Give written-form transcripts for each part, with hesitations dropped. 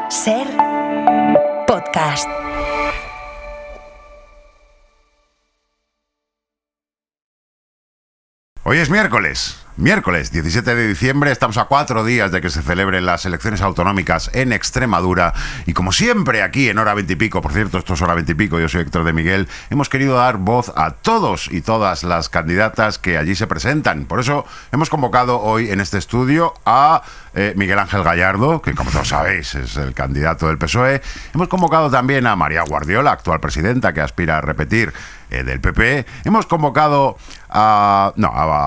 Ser podcast. Hoy es miércoles 17 de diciembre, estamos a 4 días de que se celebren las elecciones autonómicas en Extremadura y como siempre aquí en Hora 20 y Pico, por cierto, esto es Hora 20 y Pico, yo soy Héctor de Miguel, hemos querido dar voz a todos y todas las candidatas que allí se presentan. Por eso hemos convocado hoy en este estudio a Miguel Ángel Gallardo, que como todos sabéis es el candidato del PSOE. Hemos convocado también a María Guardiola, actual presidenta, que aspira a repetir del PP. Hemos convocado a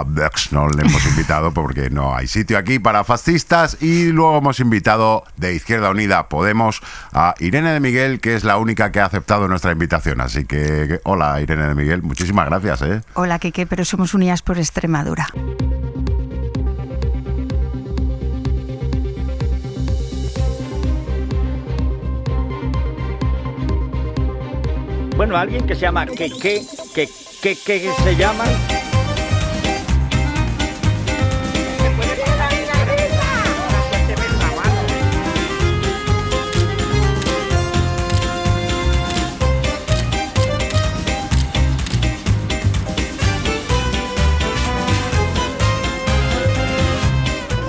Vox, no le hemos invitado porque no hay sitio aquí para fascistas, y luego hemos invitado de Izquierda Unida Podemos a Irene de Miguel, que es la única que ha aceptado nuestra invitación. Así que hola Irene de Miguel, muchísimas gracias. Hola Keke, pero somos Unidas por Extremadura. Bueno, alguien que se llama que se llama.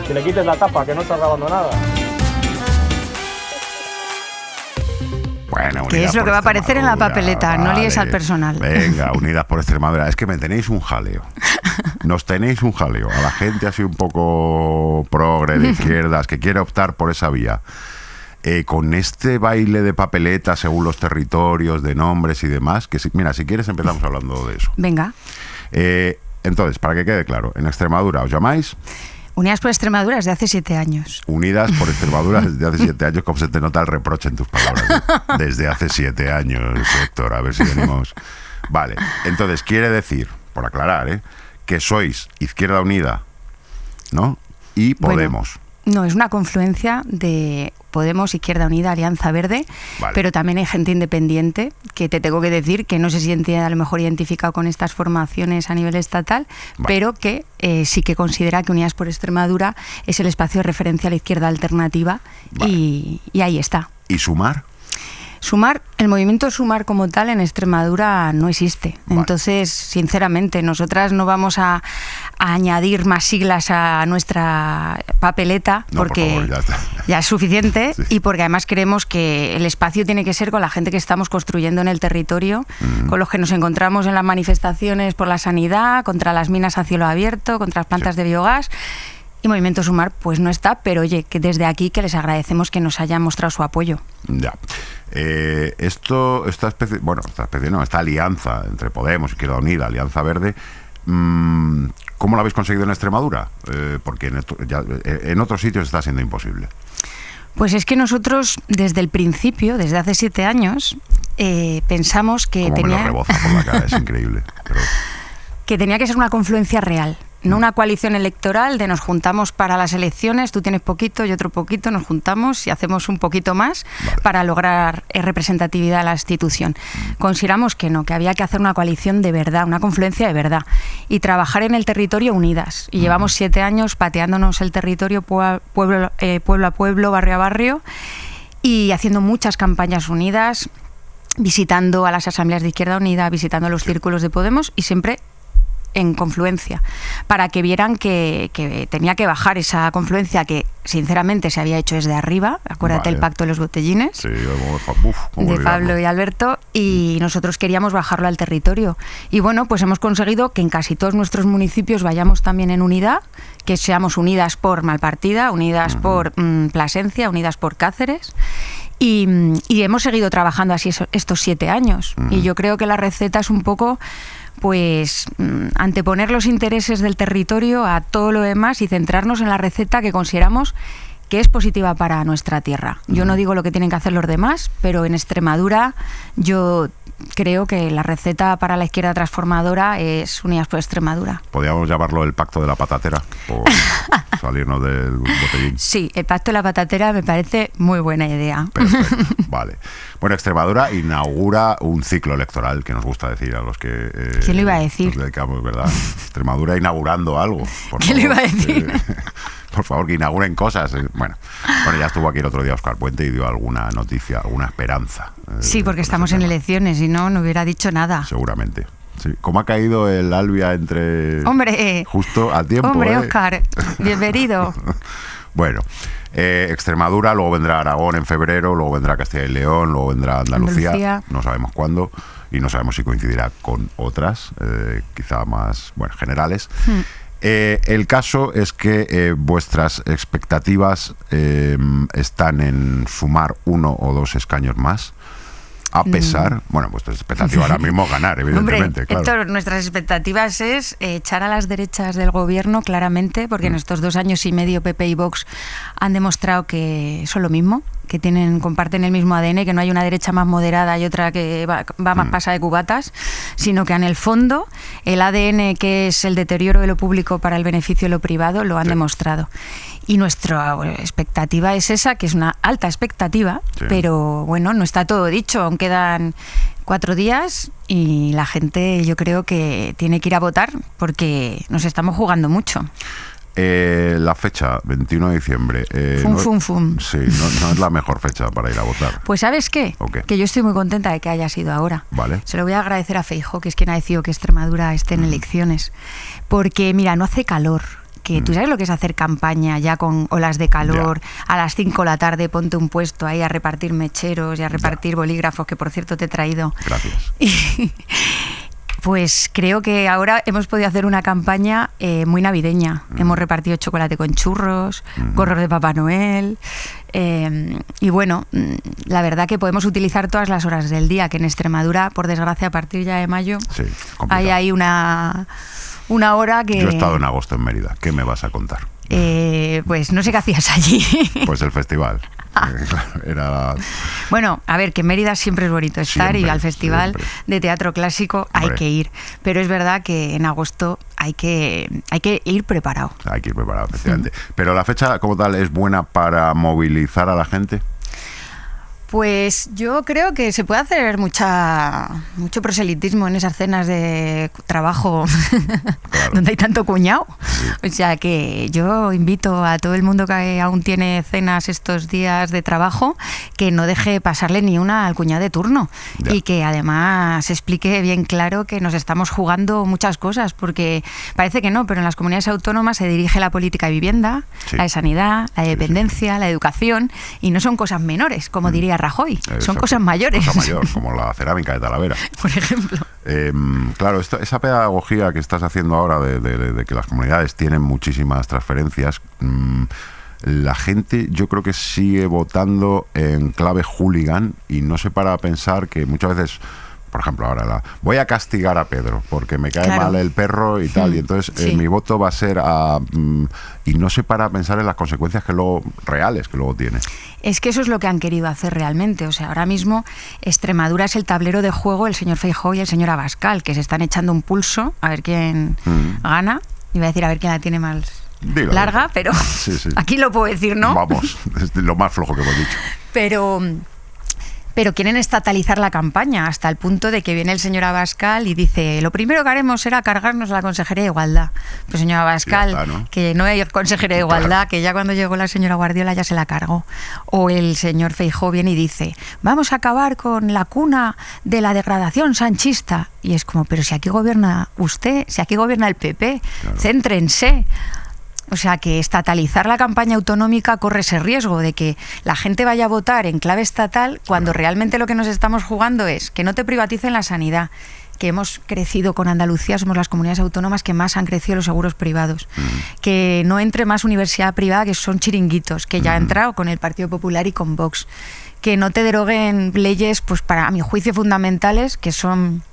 Que le quites la tapa, que no está grabando nada. Bueno, ¿Qué es lo que va a aparecer en la papeleta? Vale. No líes al personal. Venga, Unidas por Extremadura. Es que me tenéis un jaleo. Nos tenéis un jaleo. A la gente así un poco progre de izquierdas que quiere optar por esa vía. Con este baile de papeleta según los territorios, de nombres y demás, que mira, si quieres empezamos hablando de eso. Venga. Entonces, para que quede claro, en Extremadura, ¿os llamáis? Unidas por Extremadura desde hace 7 años. Unidas por Extremadura desde hace 7 años, como se te nota el reproche en tus palabras. Desde hace 7 años, Héctor, a ver si venimos. Vale, entonces quiere decir, por aclarar, que sois Izquierda Unida, ¿no? Y Podemos. Bueno, no, es una confluencia de Podemos, Izquierda Unida, Alianza Verde, vale. Pero también hay gente independiente que te tengo que decir que no se siente a lo mejor identificado con estas formaciones a nivel estatal, vale. Pero que sí que considera que Unidas por Extremadura es el espacio de referencia a la izquierda alternativa, vale. y ahí está. ¿Y Sumar? Sumar, el movimiento Sumar como tal en Extremadura no existe. Vale. Entonces, sinceramente, nosotras no vamos a añadir más siglas a nuestra papeleta, no, porque por favor, ya es suficiente, sí. Y porque además creemos que el espacio tiene que ser con la gente que estamos construyendo en el territorio, con los que nos encontramos en las manifestaciones por la sanidad, contra las minas a cielo abierto, contra las plantas, sí. De biogás. Y Movimiento Sumar pues no está, pero oye, que desde aquí que les agradecemos que nos hayan mostrado su apoyo. Ya. Esta alianza entre Podemos, Izquierda Unida, Alianza Verde, ¿cómo lo habéis conseguido en Extremadura? Porque en otros sitios está siendo imposible. Pues es que nosotros desde el principio, desde hace 7 años, pensamos que como tenía... me lo reboza por la cara, es increíble. Pero... que tenía que ser una confluencia real. No una coalición electoral de nos juntamos para las elecciones, tú tienes poquito, yo otro poquito, nos juntamos y hacemos un poquito más, vale. Para lograr representatividad a la institución. Consideramos que no, que había que hacer una coalición de verdad, una confluencia de verdad y trabajar en el territorio unidas. Y llevamos 7 años pateándonos el territorio pueblo a pueblo, barrio a barrio y haciendo muchas campañas unidas, visitando a las asambleas de Izquierda Unida, visitando los círculos de Podemos y siempre en confluencia, para que vieran que tenía que bajar esa confluencia que sinceramente se había hecho desde arriba. Acuérdate, vale. El pacto de los botellines, sí, de Pablo y Alberto, y nosotros queríamos bajarlo al territorio. Y bueno, pues hemos conseguido que en casi todos nuestros municipios vayamos también en unidad, que seamos unidas por Malpartida, unidas por Plasencia, unidas por Cáceres. Y hemos seguido trabajando así estos 7 años. Y yo creo que la receta es un poco... pues anteponer los intereses del territorio a todo lo demás y centrarnos en la receta que consideramos que es positiva para nuestra tierra. Yo no digo lo que tienen que hacer los demás, pero en Extremadura yo creo que la receta para la izquierda transformadora es Unidas por Extremadura. Podríamos llamarlo el pacto de la patatera, por salirnos del botellín. Sí, el pacto de la patatera me parece muy buena idea. Perfecto, vale. Bueno, Extremadura inaugura un ciclo electoral, que nos gusta decir a los que... ¿Quién lo iba a decir? Nos dedicamos, ¿verdad? Extremadura inaugurando algo. ¿Quién lo iba a decir? Por favor, que inauguren cosas. Bueno, ya estuvo aquí el otro día Óscar Puente y dio alguna noticia, alguna esperanza. Sí, porque estamos en elecciones y no hubiera dicho nada. Seguramente. Sí. ¿Cómo ha caído el Albia entre... Hombre, justo a tiempo? Hombre, Óscar, bienvenido. Bueno, Extremadura, luego vendrá Aragón en febrero, luego vendrá Castilla y León, luego vendrá Andalucía. No sabemos cuándo y no sabemos si coincidirá con otras, quizá más generales. El caso es que vuestras expectativas están en sumar 1 o 2 escaños más. A pesar, vuestra expectativa ahora mismo es ganar, evidentemente. Hombre, claro. Héctor, nuestras expectativas es echar a las derechas del gobierno claramente, porque en estos 2 años y medio PP y Vox han demostrado que son lo mismo, que comparten el mismo ADN, que no hay una derecha más moderada y otra que va más pasada de cubatas, sino que en el fondo el ADN, que es el deterioro de lo público para el beneficio de lo privado, lo han demostrado. Y nuestra expectativa es esa, que es una alta expectativa, pero no está todo dicho, aún quedan 4 días y la gente, yo creo que tiene que ir a votar porque nos estamos jugando mucho. La fecha, 21 de diciembre. Fum. Sí, no es la mejor fecha para ir a votar. Pues ¿sabes qué? Okay. Que yo estoy muy contenta de que haya sido ahora. Vale. Se lo voy a agradecer a Feijóo, que es quien ha decidido que Extremadura esté en elecciones. Porque, mira, no hace calor. Que tú sabes lo que es hacer campaña ya con olas de calor, a las 5 de la tarde ponte un puesto ahí a repartir mecheros y a repartir bolígrafos, que por cierto te he traído. Gracias. Pues creo que ahora hemos podido hacer una campaña muy navideña. Hemos repartido chocolate con churros, gorros de Papá Noel. Y la verdad que podemos utilizar todas las horas del día, que en Extremadura, por desgracia, a partir ya de mayo, hay ahí una hora que... Yo he estado en agosto en Mérida. ¿Qué me vas a contar? Pues no sé qué hacías allí. Pues el festival. Era... Bueno, a ver, que en Mérida siempre es bonito estar y al festival de teatro clásico hay que ir. Pero es verdad que en agosto hay que ir preparado. Hay que ir preparado, efectivamente. Pero la fecha como tal es buena para movilizar a la gente. Pues yo creo que se puede hacer mucho proselitismo en esas cenas de trabajo donde hay tanto cuñado. O sea que yo invito a todo el mundo que aún tiene cenas estos días de trabajo que no deje pasarle ni una al cuñado de turno y que además explique bien claro que nos estamos jugando muchas cosas, porque parece que no, pero en las comunidades autónomas se dirige la política de vivienda, la de sanidad, la de dependencia, la de educación, y no son cosas menores, como diría Rajoy. Son cosas mayores. Cosa mayor, como la cerámica de Talavera. Por ejemplo. Claro, esa pedagogía que estás haciendo ahora de que las comunidades tienen muchísimas transferencias, la gente yo creo que sigue votando en clave hooligan y no se para a pensar que muchas veces... Por ejemplo, ahora voy a castigar a Pedro porque me cae mal el perro y tal, y entonces mi voto va a ser y no se para a pensar en las consecuencias reales que luego tiene. Es que eso es lo que han querido hacer realmente. O sea, ahora mismo Extremadura es el tablero de juego el señor Feijóo y el señor Abascal, que se están echando un pulso a ver quién gana. Iba a decir a ver quién la tiene más larga, pero aquí lo puedo decir, ¿no? Vamos, es lo más flojo que hemos dicho. Pero quieren estatalizar la campaña hasta el punto de que viene el señor Abascal y dice: lo primero que haremos será cargarnos a la Consejería de Igualdad. Pues señor Abascal, que no hay Consejería de Igualdad, que ya cuando llegó la señora Guardiola ya se la cargó. O el señor Feijóo viene y dice: vamos a acabar con la cuna de la degradación sanchista. Y es como, pero si aquí gobierna usted, si aquí gobierna el PP, céntrense. O sea, que estatalizar la campaña autonómica corre ese riesgo de que la gente vaya a votar en clave estatal cuando realmente lo que nos estamos jugando es que no te privaticen la sanidad, que hemos crecido con Andalucía, somos las comunidades autónomas que más han crecido los seguros privados, que no entre más universidad privada, que son chiringuitos, que ya ha entrado con el Partido Popular y con Vox, que no te deroguen leyes, pues para mi juicio fundamentales, que son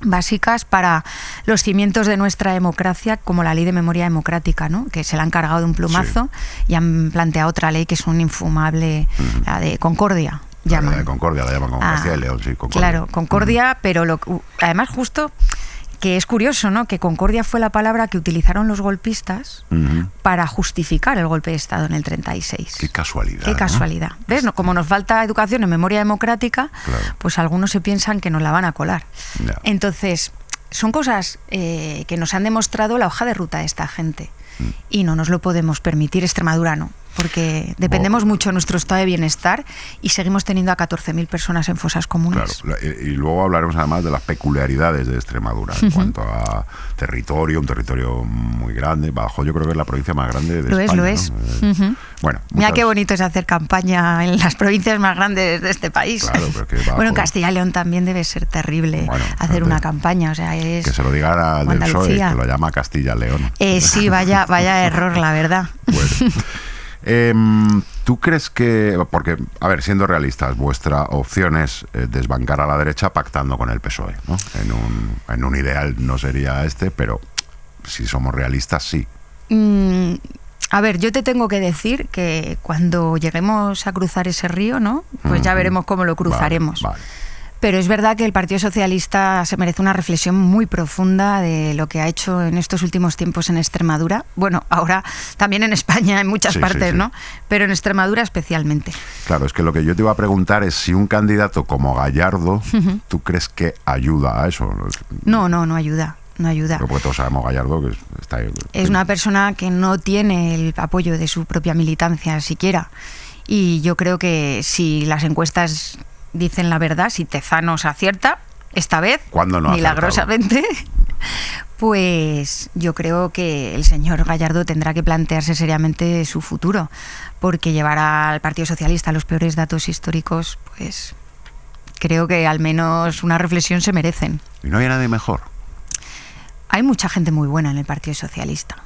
básicas para los cimientos de nuestra democracia, como la ley de memoria democrática, ¿no? Que se la han cargado de un plumazo y han planteado otra ley que es un infumable, la de Concordia. La de Concordia la llaman como Castilla y León, sí, Concordia. Claro, Concordia, pero además justo que es curioso, ¿no? Que Concordia fue la palabra que utilizaron los golpistas para justificar el golpe de Estado en el 36. Qué casualidad. Qué casualidad. ¿No? ¿Ves? No, como nos falta educación en memoria democrática, pues algunos se piensan que nos la van a colar. Entonces, son cosas que nos han demostrado la hoja de ruta de esta gente. y no nos lo podemos permitir. Extremadura no, porque dependemos mucho de nuestro estado de bienestar y seguimos teniendo a 14.000 personas en fosas comunes. Claro, y luego hablaremos además de las peculiaridades de Extremadura en cuanto a territorio, un territorio muy grande. Badajoz yo creo que es la provincia más grande de España. Lo es. Bueno, Mira qué bonito es hacer campaña en las provincias más grandes de este país. Claro, pero que Badajoz... Bueno, en Castilla y León también debe ser terrible hacer una campaña. O sea, es que se lo diga al del PSOE, que lo llama Castilla y León. Sí, vaya error, la verdad. Bueno. ¿Tú crees que, porque, a ver, siendo realistas, vuestra opción es desbancar a la derecha pactando con el PSOE, ¿no? En un ideal no sería este, pero si somos realistas, sí. A ver, yo te tengo que decir que cuando lleguemos a cruzar ese río, ¿no? Pues ya veremos cómo lo cruzaremos. Vale. Pero es verdad que el Partido Socialista se merece una reflexión muy profunda de lo que ha hecho en estos últimos tiempos en Extremadura. Bueno, ahora también en España, en muchas partes, ¿no? Pero en Extremadura especialmente. Claro, es que lo que yo te iba a preguntar es si un candidato como Gallardo, ¿tú crees que ayuda a eso? No ayuda. No ayuda. Pero porque todos sabemos Gallardo que está ahí. Es una persona que no tiene el apoyo de su propia militancia siquiera. Y yo creo que si las encuestas dicen la verdad, si Tezanos acierta, esta vez, milagrosamente, pues yo creo que el señor Gallardo tendrá que plantearse seriamente su futuro, porque llevar al Partido Socialista a los peores datos históricos, pues creo que al menos una reflexión se merecen. ¿Y no hay nadie mejor? Hay mucha gente muy buena en el Partido Socialista.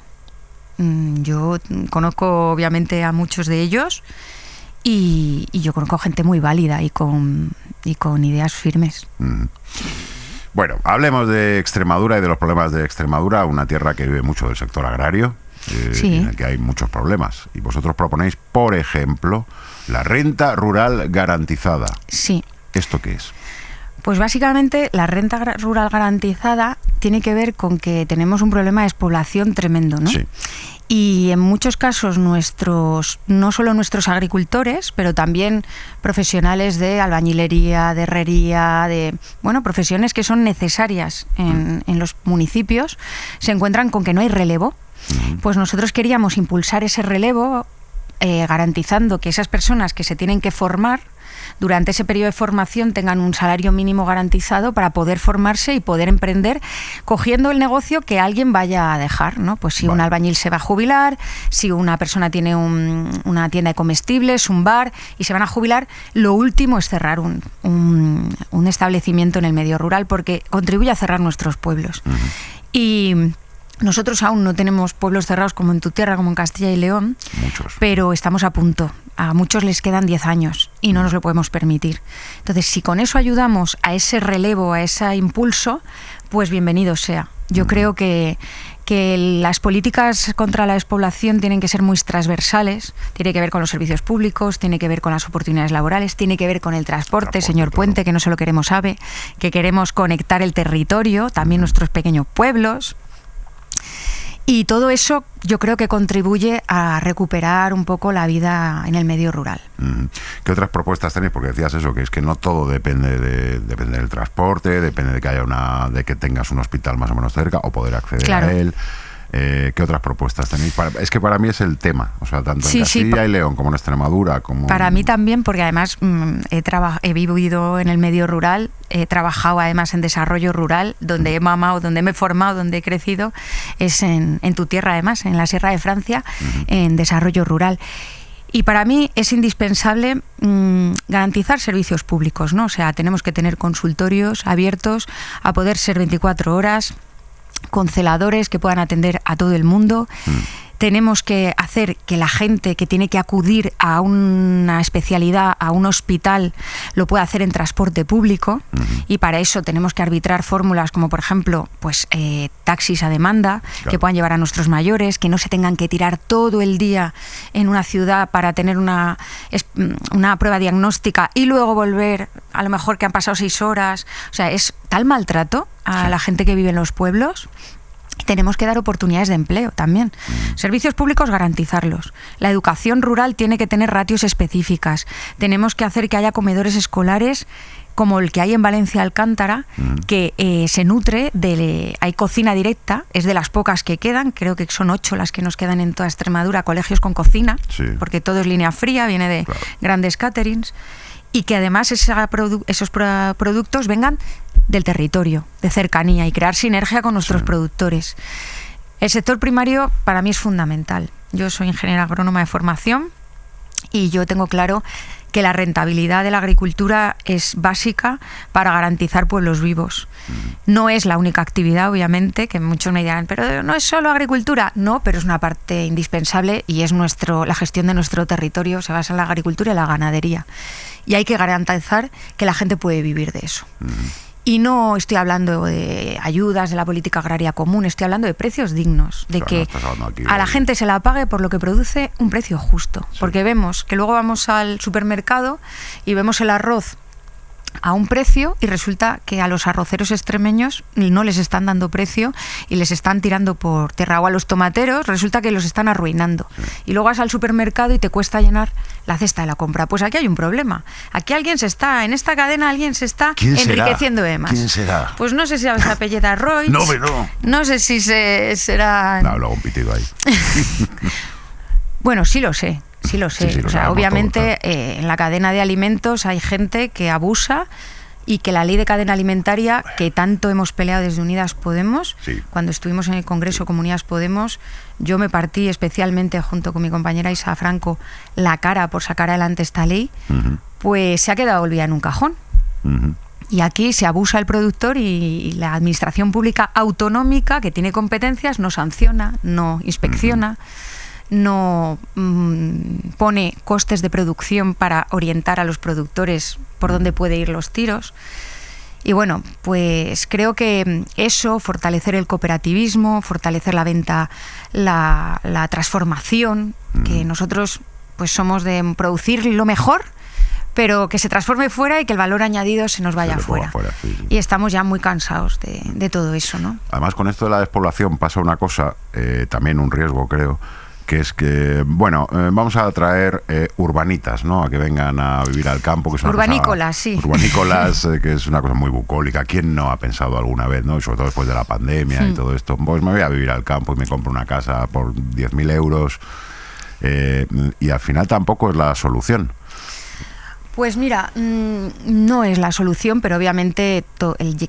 Yo conozco obviamente a muchos de ellos y yo conozco gente muy válida y con ideas firmes. Bueno, hablemos de Extremadura y de los problemas de Extremadura, una tierra que vive mucho del sector agrario, en el que hay muchos problemas. Y vosotros proponéis, por ejemplo, la renta rural garantizada. Sí. ¿Esto qué es? Pues básicamente la renta rural garantizada tiene que ver con que tenemos un problema de despoblación tremendo, ¿no? Sí. Y en muchos casos no solo nuestros agricultores, pero también profesionales de albañilería, de herrería, profesiones que son necesarias en los municipios, se encuentran con que no hay relevo. Pues nosotros queríamos impulsar ese relevo garantizando que esas personas que se tienen que formar durante ese periodo de formación tengan un salario mínimo garantizado para poder formarse y poder emprender cogiendo el negocio que alguien vaya a dejar, ¿no? Pues si un albañil se va a jubilar, si una persona tiene una tienda de comestibles, un bar y se van a jubilar, lo último es cerrar un establecimiento en el medio rural porque contribuye a cerrar nuestros pueblos. Y nosotros aún no tenemos pueblos cerrados como en tu tierra, como en Castilla y León, pero estamos a punto. A muchos les quedan 10 años y no nos lo podemos permitir. Entonces, si con eso ayudamos a ese relevo, a ese impulso, pues bienvenido sea. Yo creo que las políticas contra la despoblación tienen que ser muy transversales, tiene que ver con los servicios públicos, tiene que ver con las oportunidades laborales, tiene que ver con el transporte, señor Puente, que no se lo queremos sabe, que queremos conectar el territorio, también nuestros pequeños pueblos. Y todo eso yo creo que contribuye a recuperar un poco la vida en el medio rural. ¿Qué otras propuestas tenéis? Porque decías eso, que es que no todo depende del transporte, depende de que de que tengas un hospital más o menos cerca o poder acceder a él. ¿Qué otras propuestas tenéis? Es que para mí es el tema, o sea, tanto en Castilla y León como en Extremadura. Para mí también, porque además he vivido en el medio rural, he trabajado además en desarrollo rural, donde he mamado, donde me he formado, donde he crecido, es en tu tierra además, en la Sierra de Francia, en desarrollo rural. Y para mí es indispensable garantizar servicios públicos, ¿no? O sea, tenemos que tener consultorios abiertos a poder ser 24 horas, con celadores que puedan atender a todo el mundo. Tenemos que hacer que la gente que tiene que acudir a una especialidad, a un hospital, lo pueda hacer en transporte público, y para eso tenemos que arbitrar fórmulas como, por ejemplo, pues taxis a demanda, que puedan llevar a nuestros mayores, que no se tengan que tirar todo el día en una ciudad para tener una prueba diagnóstica y luego volver, a lo mejor que han pasado 6 horas. O sea, es tal maltrato a la gente que vive en los pueblos. Tenemos que dar oportunidades de empleo también. Servicios públicos, garantizarlos. La educación rural tiene que tener ratios específicas. Tenemos que hacer que haya comedores escolares como el que hay en Valencia Alcántara, que se nutre hay cocina directa, es de las pocas que quedan, creo que son 8 las que nos quedan en toda Extremadura, colegios con cocina, porque todo es línea fría, viene de grandes caterings, y que además esos productos vengan del territorio, de cercanía, y crear sinergia con nuestros productores. El sector primario para mí es fundamental. Yo soy ingeniera agrónoma de formación y yo tengo claro que la rentabilidad de la agricultura es básica para garantizar pueblos vivos. No es la única actividad, obviamente, que muchos me dirán, pero no es solo agricultura. No, pero es una parte indispensable y es la gestión de nuestro territorio se basa en la agricultura y la ganadería. Y hay que garantizar que la gente puede vivir de eso. Y no estoy hablando de ayudas de la política agraria común, estoy hablando de precios dignos, de que a la gente se la pague por lo que produce un precio justo. Porque vemos que luego vamos al supermercado y vemos el arroz a un precio y resulta que a los arroceros extremeños no les están dando precio y les están tirando por tierra, o a los tomateros resulta que los están arruinando. Y luego vas al supermercado y te cuesta llenar la cesta de la compra. Pues aquí hay un problema. Aquí en esta cadena alguien se está enriqueciendo de más. ¿Quién será? Pues no sé si se apellida Roy. No, pero no sé si será... No, luego un pitido ahí. Bueno, sí lo sé. Sí lo sé. O sea, obviamente todo, claro. En la cadena de alimentos hay gente que abusa y que la ley de cadena alimentaria, que tanto hemos peleado desde Unidas Podemos, cuando estuvimos en el Congreso con Unidas Podemos, yo me partí especialmente junto con mi compañera Isa Franco la cara por sacar adelante esta ley, pues se ha quedado olvidada en un cajón. Y aquí se abusa el productor y la administración pública autonómica, que tiene competencias, no sanciona, no inspecciona, no pone costes de producción para orientar a los productores por dónde puede ir los tiros. Y bueno, pues creo que eso, fortalecer el cooperativismo, fortalecer la venta, la transformación, que nosotros pues somos de producir lo mejor, pero que se transforme fuera y que el valor añadido se nos vaya fuera. Y estamos ya muy cansados de todo eso, ¿no? Además, con esto de la despoblación pasa una cosa, también un riesgo, creo, que es que, bueno, vamos a traer urbanitas, ¿no? A que vengan a vivir al campo. Que es una urbanícolas, cosa, urbanícolas, que es una cosa muy bucólica. ¿Quién no ha pensado alguna vez, no? Y sobre todo después de la pandemia y todo esto. Pues me voy a vivir al campo y me compro una casa por 10.000 euros. Y al final tampoco es la solución. Pues mira, no es la solución, pero obviamente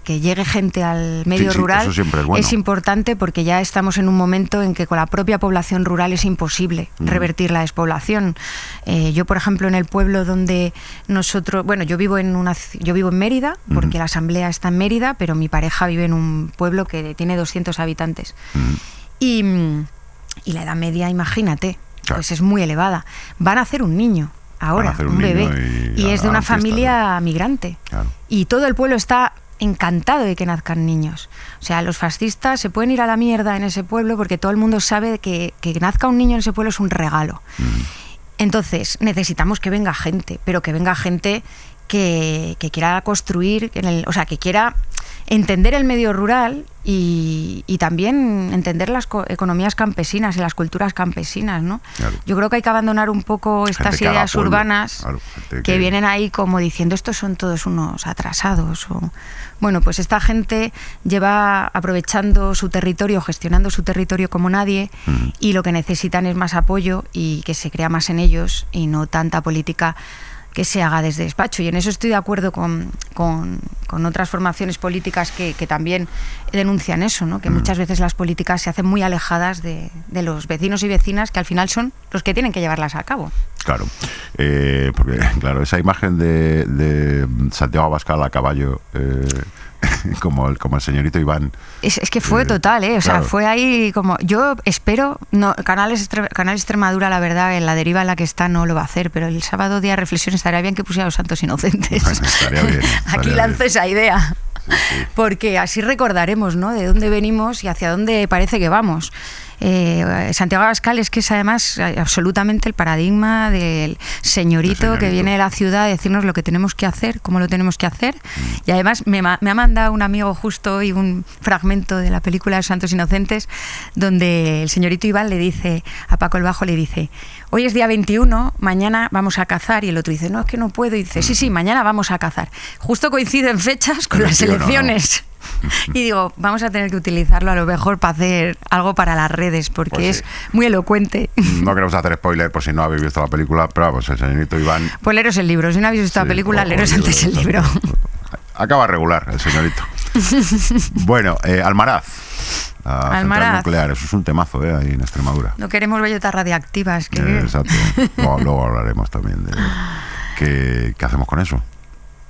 que llegue gente al medio rural eso siempre es bueno. Es importante, porque ya estamos en un momento en que con la propia población rural es imposible revertir la despoblación. Yo, por ejemplo, en el pueblo donde nosotros, bueno, yo vivo en Mérida, porque la asamblea está en Mérida, pero mi pareja vive en un pueblo que tiene 200 habitantes. Y la edad media, imagínate, pues es muy elevada. Van a hacer un niño. Ahora, un bebé, y es de una familia migrante. Claro. Y todo el pueblo está encantado de que nazcan niños. O sea, los fascistas se pueden ir a la mierda en ese pueblo porque todo el mundo sabe que nazca un niño en ese pueblo es un regalo. Entonces, necesitamos que venga gente, pero que venga gente que quiera construir, o sea, que quiera entender el medio rural y también entender las economías campesinas y las culturas campesinas, ¿no? Claro. Yo creo que hay que abandonar un poco estas ideas urbanas que vienen ahí como diciendo estos son todos unos atrasados. Bueno, pues esta gente lleva aprovechando su territorio, gestionando su territorio como nadie, y lo que necesitan es más apoyo y que se crea más en ellos y no tanta política que se haga desde despacho. Y en eso estoy de acuerdo con otras formaciones políticas que también denuncian eso, ¿no? Que muchas veces las políticas se hacen muy alejadas de los vecinos y vecinas, que al final son los que tienen que llevarlas a cabo. Claro, porque claro, esa imagen de Santiago Abascal a caballo, como el señorito Iván. Es que fue total, o sea, fue ahí como... Yo espero... Canal Extremadura, la verdad, en la deriva en la que está no lo va a hacer, pero el sábado día de reflexión estaría bien que pusiera a los santos inocentes. Bueno, estaría bien. Aquí lanzo esa idea. Sí. Porque así recordaremos, ¿no?, de dónde venimos y hacia dónde parece que vamos. Santiago Abascal es que es además absolutamente el paradigma del señorito que viene de la ciudad a decirnos lo que tenemos que hacer, cómo lo tenemos que hacer. Y además me ha mandado un amigo justo hoy un fragmento de la película de Santos Inocentes donde el señorito Iván le dice a Paco el Bajo, le dice: hoy es día 21, mañana vamos a cazar. Y el otro dice: no, es que no puedo. Y dice: sí, mañana vamos a cazar. Justo coinciden fechas con las elecciones. No. Y digo, vamos a tener que utilizarlo a lo mejor para hacer algo para las redes, porque pues sí, es muy elocuente. No queremos hacer spoiler por si no habéis visto la película, pero vamos, el señorito Iván... Pues leeros el libro, si no habéis visto la película, leeros antes el libro. Acaba regular el señorito. Bueno, Almaraz. Central nuclear, eso es un temazo ahí en Extremadura. No queremos bellotas radiactivas. Exacto. Luego hablaremos también de qué hacemos con eso.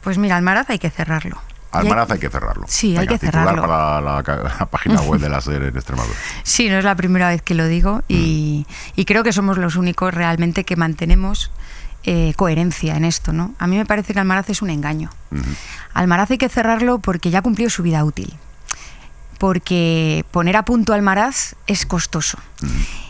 Pues mira, Almaraz hay que cerrarlo. Almaraz hay que cerrarlo. Sí, hay que cerrarlo. Para la página web de la SER en Extremadura. Sí, no es la primera vez que lo digo y creo que somos los únicos realmente que mantenemos coherencia en esto, ¿no? A mí me parece que Almaraz es un engaño. Almaraz hay que cerrarlo porque ya cumplió su vida útil. Porque poner a punto Almaraz es costoso.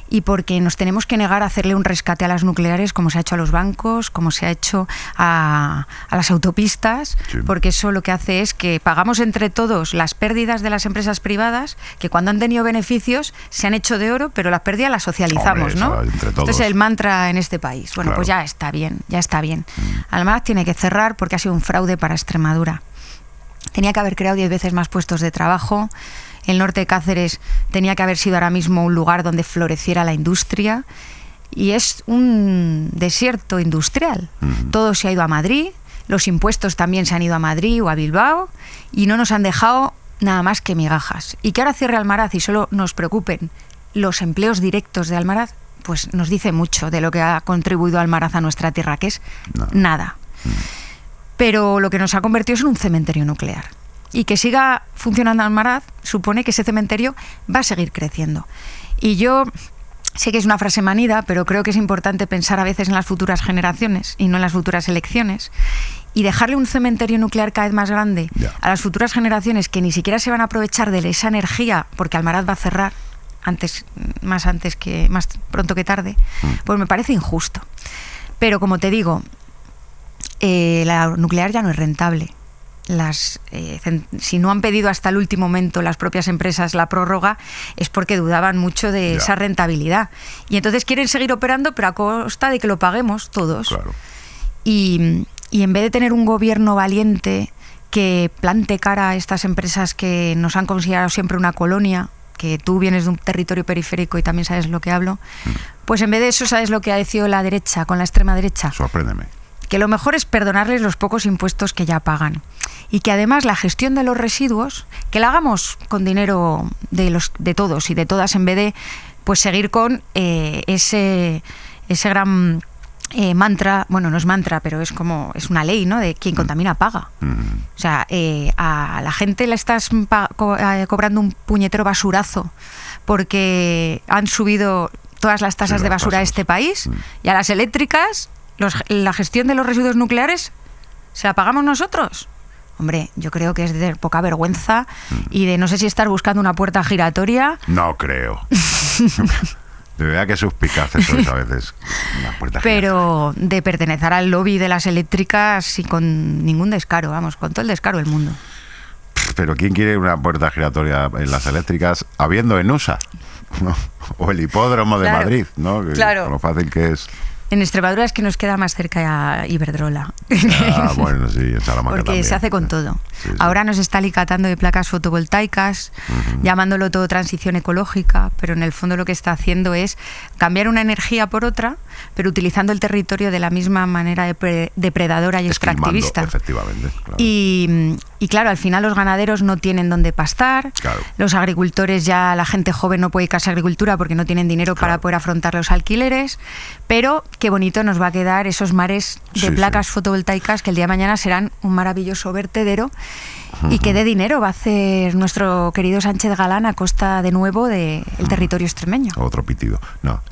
Y porque nos tenemos que negar a hacerle un rescate a las nucleares como se ha hecho a los bancos, como se ha hecho a las autopistas, sí, porque eso lo que hace es que pagamos entre todos las pérdidas de las empresas privadas, que cuando han tenido beneficios se han hecho de oro, pero las pérdidas las socializamos, ¿no? Esto es el mantra en este país. Bueno, claro, pues ya está bien, ya está bien. Almaraz tiene que cerrar porque ha sido un fraude para Extremadura. Tenía que haber creado 10 veces más puestos de trabajo. El norte de Cáceres tenía que haber sido ahora mismo un lugar donde floreciera la industria y es un desierto industrial. Todo se ha ido a Madrid, los impuestos también se han ido a Madrid o a Bilbao y no nos han dejado nada más que migajas. Y que ahora cierre Almaraz y solo nos preocupen los empleos directos de Almaraz, pues nos dice mucho de lo que ha contribuido Almaraz a nuestra tierra, que es nada. Pero lo que nos ha convertido es en un cementerio nuclear. Y que siga funcionando Almaraz supone que ese cementerio va a seguir creciendo. Y yo sé que es una frase manida, pero creo que es importante pensar a veces en las futuras generaciones y no en las futuras elecciones. Y dejarle un cementerio nuclear cada vez más grande a las futuras generaciones que ni siquiera se van a aprovechar de esa energía, porque Almaraz va a cerrar más pronto que tarde, pues me parece injusto. Pero como te digo, la nuclear ya no es rentable. Si no han pedido hasta el último momento las propias empresas la prórroga es porque dudaban mucho de esa rentabilidad y entonces quieren seguir operando pero a costa de que lo paguemos todos. Claro. Y en vez de tener un gobierno valiente que plante cara a estas empresas que nos han considerado siempre una colonia, que tú vienes de un territorio periférico y también sabes lo que hablo, pues en vez de eso sabes lo que ha decidido la derecha con la extrema derecha. Sorpréndeme. Que lo mejor es perdonarles los pocos impuestos que ya pagan y que además la gestión de los residuos que la hagamos con dinero de todos y de todas en vez de pues seguir con ese gran mantra, bueno, no es mantra, pero es una ley, ¿no? De quien contamina paga. O sea, a la gente le estás cobrando un puñetero basurazo porque han subido todas las tasas de basura de este país y a las eléctricas la gestión de los residuos nucleares ¿se la pagamos nosotros? Hombre, yo creo que es de poca vergüenza y de no sé si estar buscando una puerta giratoria. No creo. De verdad que suspicaces sois a veces. Una puerta pero giratoria. De pertenecer al lobby de las eléctricas y con ningún descaro, vamos, con todo el descaro del mundo. Pero ¿quién quiere una puerta giratoria en las eléctricas habiendo en USA? ¿No? O el hipódromo de Madrid, ¿no? Claro. Con lo fácil que es. En Extremadura es que nos queda más cerca a Iberdrola. Bueno, sí, en Salamanca porque también. Se hace con todo. Sí. Ahora nos está alicatando de placas fotovoltaicas, llamándolo todo transición ecológica, pero en el fondo lo que está haciendo es cambiar una energía por otra, pero utilizando el territorio de la misma manera depredadora y extractivista. Efectivamente. Claro. Y claro, al final los ganaderos no tienen dónde pastar, claro. Los agricultores ya, la gente joven no puede dedicarse a agricultura porque no tienen dinero para poder afrontar los alquileres, pero qué bonito nos va a quedar esos mares de placas fotovoltaicas que el día de mañana serán un maravilloso vertedero y que de dinero va a hacer nuestro querido Sánchez Galán a costa de nuevo del territorio extremeño. Otro pitido. No,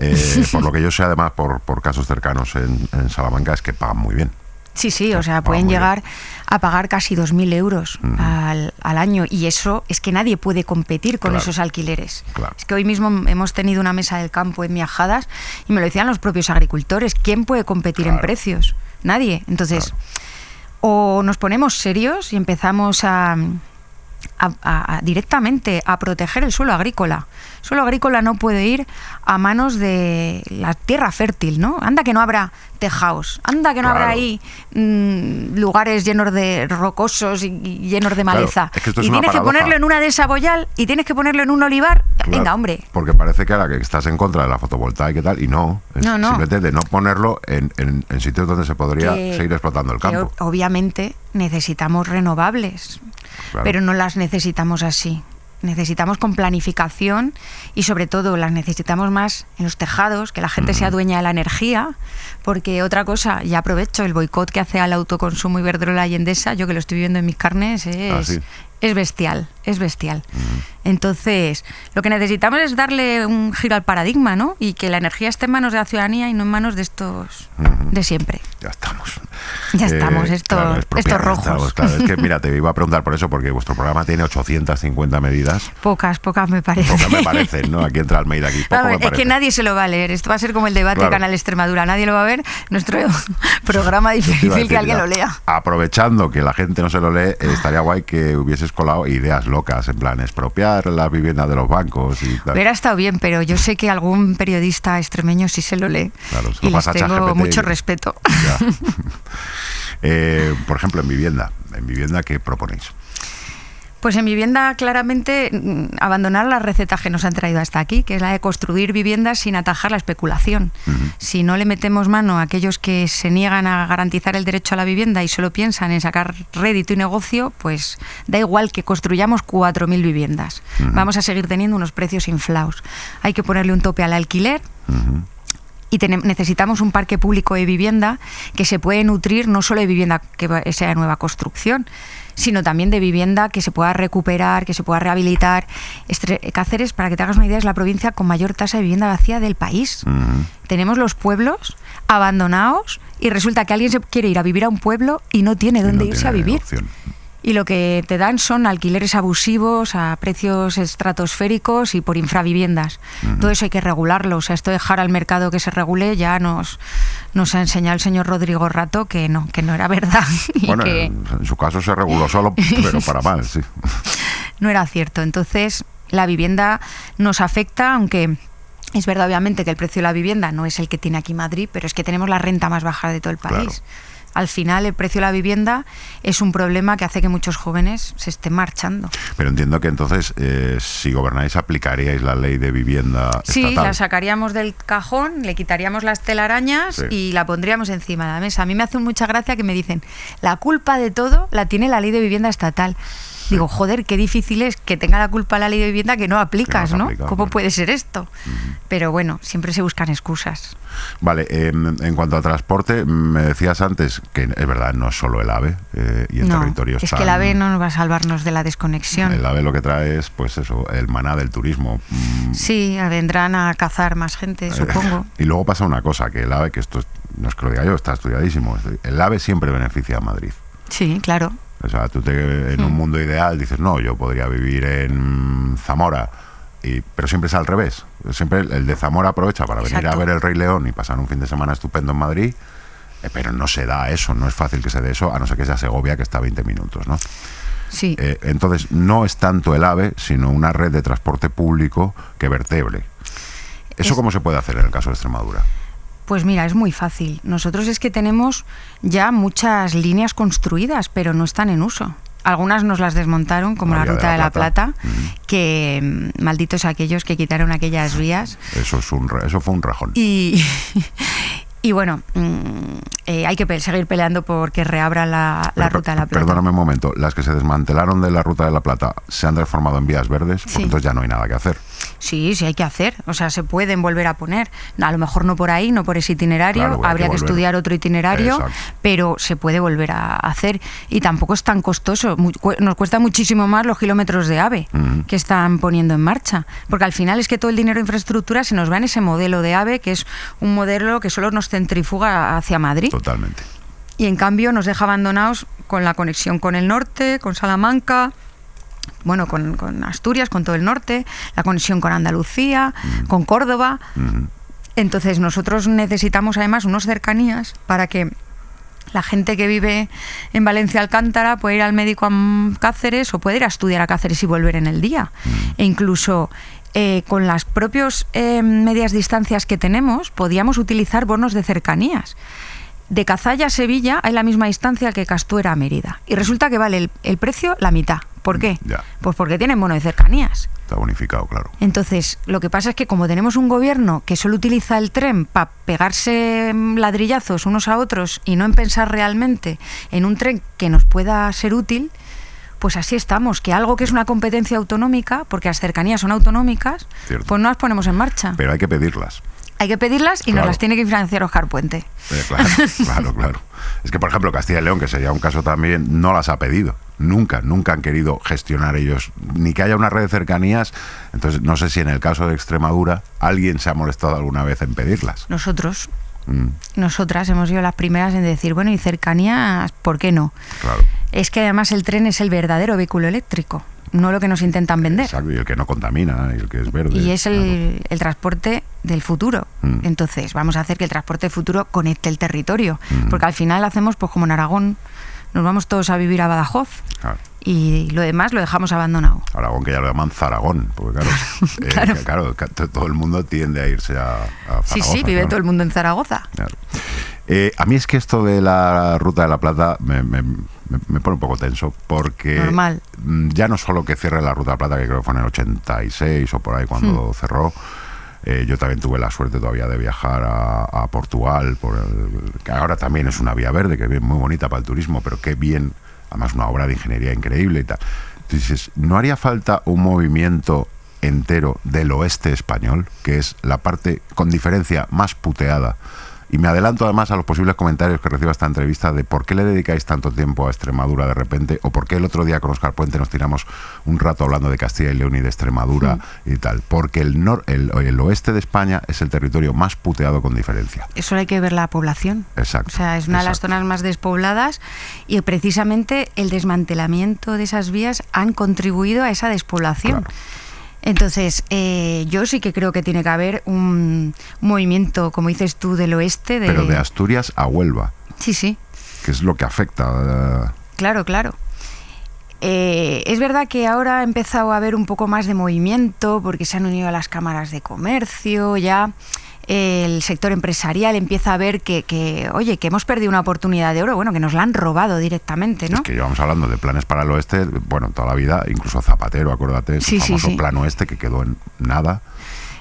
por lo que yo sé, además, por casos cercanos en Salamanca, es que pagan muy bien. Sí, o sea, pueden llegar a pagar casi 2.000 euros al año, y eso es que nadie puede competir con esos alquileres. Es que hoy mismo hemos tenido una mesa del campo en Miajadas y me lo decían los propios agricultores. ¿Quién puede competir en precios? Nadie. Entonces, o nos ponemos serios y empezamos a directamente a proteger el suelo agrícola. El suelo agrícola no puede ir a manos de la tierra fértil, ¿no? Anda que no habrá tejaos, anda que no habrá ahí lugares llenos de rocosos y llenos de maleza. Es que esto es y una tienes paradoja. que ponerlo en una de saboyal y tienes que ponerlo en un olivar. Venga, hombre. Porque parece que ahora que estás en contra de la fotovoltaica y tal, y no. Simplemente de no ponerlo en sitios donde se podría seguir explotando el campo. Obviamente necesitamos renovables, pero no las necesitamos así. Necesitamos con planificación y sobre todo las necesitamos más en los tejados, que la gente sea dueña de la energía, porque otra cosa, y aprovecho el boicot que hace al autoconsumo Iberdrola y Endesa, yo que lo estoy viviendo en mis carnes, es bestial, es bestial. Entonces, lo que necesitamos es darle un giro al paradigma, ¿no? Y que la energía esté en manos de la ciudadanía y no en manos de estos de siempre. Ya estamos. Ya estamos, estos rojos. Claro, es que mira, te iba a preguntar por eso, porque vuestro programa tiene 850 medidas. Pocas me parecen. Pocas me parecen, ¿no? Aquí entra Almeida, aquí poco me es que nadie se lo va a leer. Esto va a ser como el debate de Canal Extremadura. Nadie lo va a ver. Nuestro programa difícil que alguien lo lea. Aprovechando que la gente no se lo lee, estaría guay que hubieses colado ideas locas, en plan expropiar las viviendas de los bancos y tal. Hubiera estado bien, pero yo sé que algún periodista extremeño sí se lo lee. Claro, y les tengo mucho respeto. Por ejemplo, en vivienda, ¿qué proponéis? Pues en vivienda, claramente, abandonar las recetas que nos han traído hasta aquí, que es la de construir viviendas sin atajar la especulación. Si no le metemos mano a aquellos que se niegan a garantizar el derecho a la vivienda y solo piensan en sacar rédito y negocio, pues da igual que construyamos 4.000 viviendas. Vamos a seguir teniendo unos precios inflados. Hay que ponerle un tope al alquiler. Y necesitamos un parque público de vivienda que se puede nutrir no solo de vivienda que sea de nueva construcción, sino también de vivienda que se pueda recuperar, que se pueda rehabilitar. Cáceres, para que te hagas una idea, es la provincia con mayor tasa de vivienda vacía del país. Tenemos los pueblos abandonados y resulta que alguien se quiere ir a vivir a un pueblo y no tiene dónde irse a vivir. Y lo que te dan son alquileres abusivos a precios estratosféricos y por infraviviendas. Todo eso hay que regularlo. O sea, esto de dejar al mercado que se regule ya nos ha enseñado el señor Rodrigo Rato que no era verdad. Y bueno, que en su caso se reguló solo, pero para mal, sí. No era cierto. Entonces, la vivienda nos afecta, aunque es verdad, obviamente, que el precio de la vivienda no es el que tiene aquí Madrid, pero es que tenemos la renta más baja de todo el país. Claro. Al final, el precio de la vivienda es un problema que hace que muchos jóvenes se estén marchando. Pero entiendo que entonces, si gobernáis, aplicaríais la ley de vivienda estatal. Sí, la sacaríamos del cajón, le quitaríamos las telarañas y la pondríamos encima de la mesa. A mí me hace mucha gracia que me dicen, la culpa de todo la tiene la ley de vivienda estatal. Digo, joder, qué difícil es que tenga la culpa la ley de vivienda que no aplicas, ¿no? ¿Cómo puede ser esto? Pero bueno, siempre se buscan excusas. Vale, en cuanto a transporte, me decías antes que es verdad, no es solo el AVE y el territorio está... Es que el AVE no nos va a salvarnos de la desconexión. El AVE lo que trae es, pues eso, el maná del turismo. Sí, vendrán a cazar más gente, supongo. Y luego pasa una cosa, que el AVE, que esto no es que lo diga yo, está estudiadísimo, el AVE siempre beneficia a Madrid. Sí, claro. O sea, tú en un mundo ideal dices, no, yo podría vivir en Zamora, pero siempre es al revés. Siempre el de Zamora aprovecha para venir a ver el Rey León y pasar un fin de semana estupendo en Madrid, pero no se da eso, no es fácil que se dé eso, a no ser que sea Segovia, que está a 20 minutos, ¿no? Sí. Entonces, no es tanto el AVE, sino una red de transporte público que vertebre. ¿Eso cómo se puede hacer en el caso de Extremadura? Pues mira, es muy fácil. Nosotros es que tenemos ya muchas líneas construidas, pero no están en uso. Algunas nos las desmontaron, como la Ruta de la Plata, que malditos aquellos que quitaron aquellas vías. Eso fue un rajón. Y bueno, hay que seguir peleando porque reabra la Ruta de la Plata. Perdóname un momento, las que se desmantelaron de la Ruta de la Plata se han transformado en vías verdes, porque entonces ya no hay nada que hacer. Sí, hay que hacer. O sea, se pueden volver a poner. A lo mejor no por ahí, no por ese itinerario. Claro, habría que estudiar otro itinerario, pero se puede volver a hacer. Y tampoco es tan costoso. Nos cuesta muchísimo más los kilómetros de AVE que están poniendo en marcha. Porque al final es que todo el dinero de infraestructura se nos va en ese modelo de AVE, que es un modelo que solo nos centrifuga hacia Madrid. Totalmente. y en cambio nos deja abandonados con la conexión con el norte, con Salamanca, bueno, con Asturias, con todo el norte, la conexión con Andalucía, con Córdoba. Entonces nosotros necesitamos además unos cercanías para que la gente que vive en Valencia Alcántara pueda ir al médico a Cáceres o puede ir a estudiar a Cáceres y volver en el día. E incluso con las propias medias distancias que tenemos, podíamos utilizar bonos de cercanías. De Cazalla a Sevilla hay la misma distancia que Castuera a Mérida. Y resulta que vale el precio la mitad. ¿Por qué? Ya. Pues porque tienen bono de cercanías. Está bonificado, claro. Entonces, lo que pasa es que como tenemos un gobierno que solo utiliza el tren para pegarse ladrillazos unos a otros y no en pensar realmente en un tren que nos pueda ser útil, pues así estamos, que algo que es una competencia autonómica, porque las cercanías son autonómicas, Cierto. pues no las ponemos en marcha. Pero hay que pedirlas. Hay que pedirlas y Claro. nos las tiene que financiar Óscar Puente. Claro. Es que, por ejemplo, Castilla y León, que sería un caso también, no las ha pedido. Nunca han querido gestionar ellos, ni que haya una red de cercanías. Entonces, no sé si en el caso de Extremadura alguien se ha molestado alguna vez en pedirlas. Nosotras hemos sido las primeras en decir, bueno, y cercanías, ¿por qué no? Claro. Es que además el tren es el verdadero vehículo eléctrico, no lo que nos intentan vender. Exacto, y el que no contamina, y el que es verde. Y es el transporte del futuro. Entonces, vamos a hacer que el transporte del futuro conecte el territorio. Porque al final hacemos, pues como en Aragón, nos vamos todos a vivir a Badajoz. Claro. Y lo demás lo dejamos abandonado. Aragón, que ya lo llaman Zaragón, porque claro, todo el mundo tiende a irse a Zaragoza. Sí, vive claro. todo el mundo en Zaragoza. Claro. A mí es que esto de la Ruta de la Plata me pone un poco tenso, porque Normal. Ya no solo que cierre la Ruta de la Plata, que creo que fue en el 86 o por ahí cuando cerró. Yo también tuve la suerte todavía de viajar a Portugal, que ahora también es una vía verde, que es muy bonita para el turismo, pero qué bien, además una obra de ingeniería increíble y tal. Entonces, ¿no haría falta un movimiento entero del oeste español, que es la parte con diferencia más puteada? Y me adelanto además a los posibles comentarios que reciba esta entrevista de por qué le dedicáis tanto tiempo a Extremadura de repente, o por qué el otro día con Óscar Puente nos tiramos un rato hablando de Castilla y León y de Extremadura y tal. Porque el oeste de España es el territorio más puteado con diferencia. Eso hay que ver la población. Exacto. O sea, es una de las zonas más despobladas y precisamente el desmantelamiento de esas vías han contribuido a esa despoblación. Claro. Entonces, yo sí que creo que tiene que haber un movimiento, como dices tú, del oeste. Pero de Asturias a Huelva. Sí. Que es lo que afecta. Claro. Es verdad que ahora ha empezado a haber un poco más de movimiento porque se han unido a las cámaras de comercio, ya el sector empresarial empieza a ver que hemos perdido una oportunidad de oro, bueno, que nos la han robado directamente, ¿no? Es que llevamos hablando de planes para el oeste, bueno, toda la vida, incluso Zapatero, acuérdate, el famoso plan oeste que quedó en nada.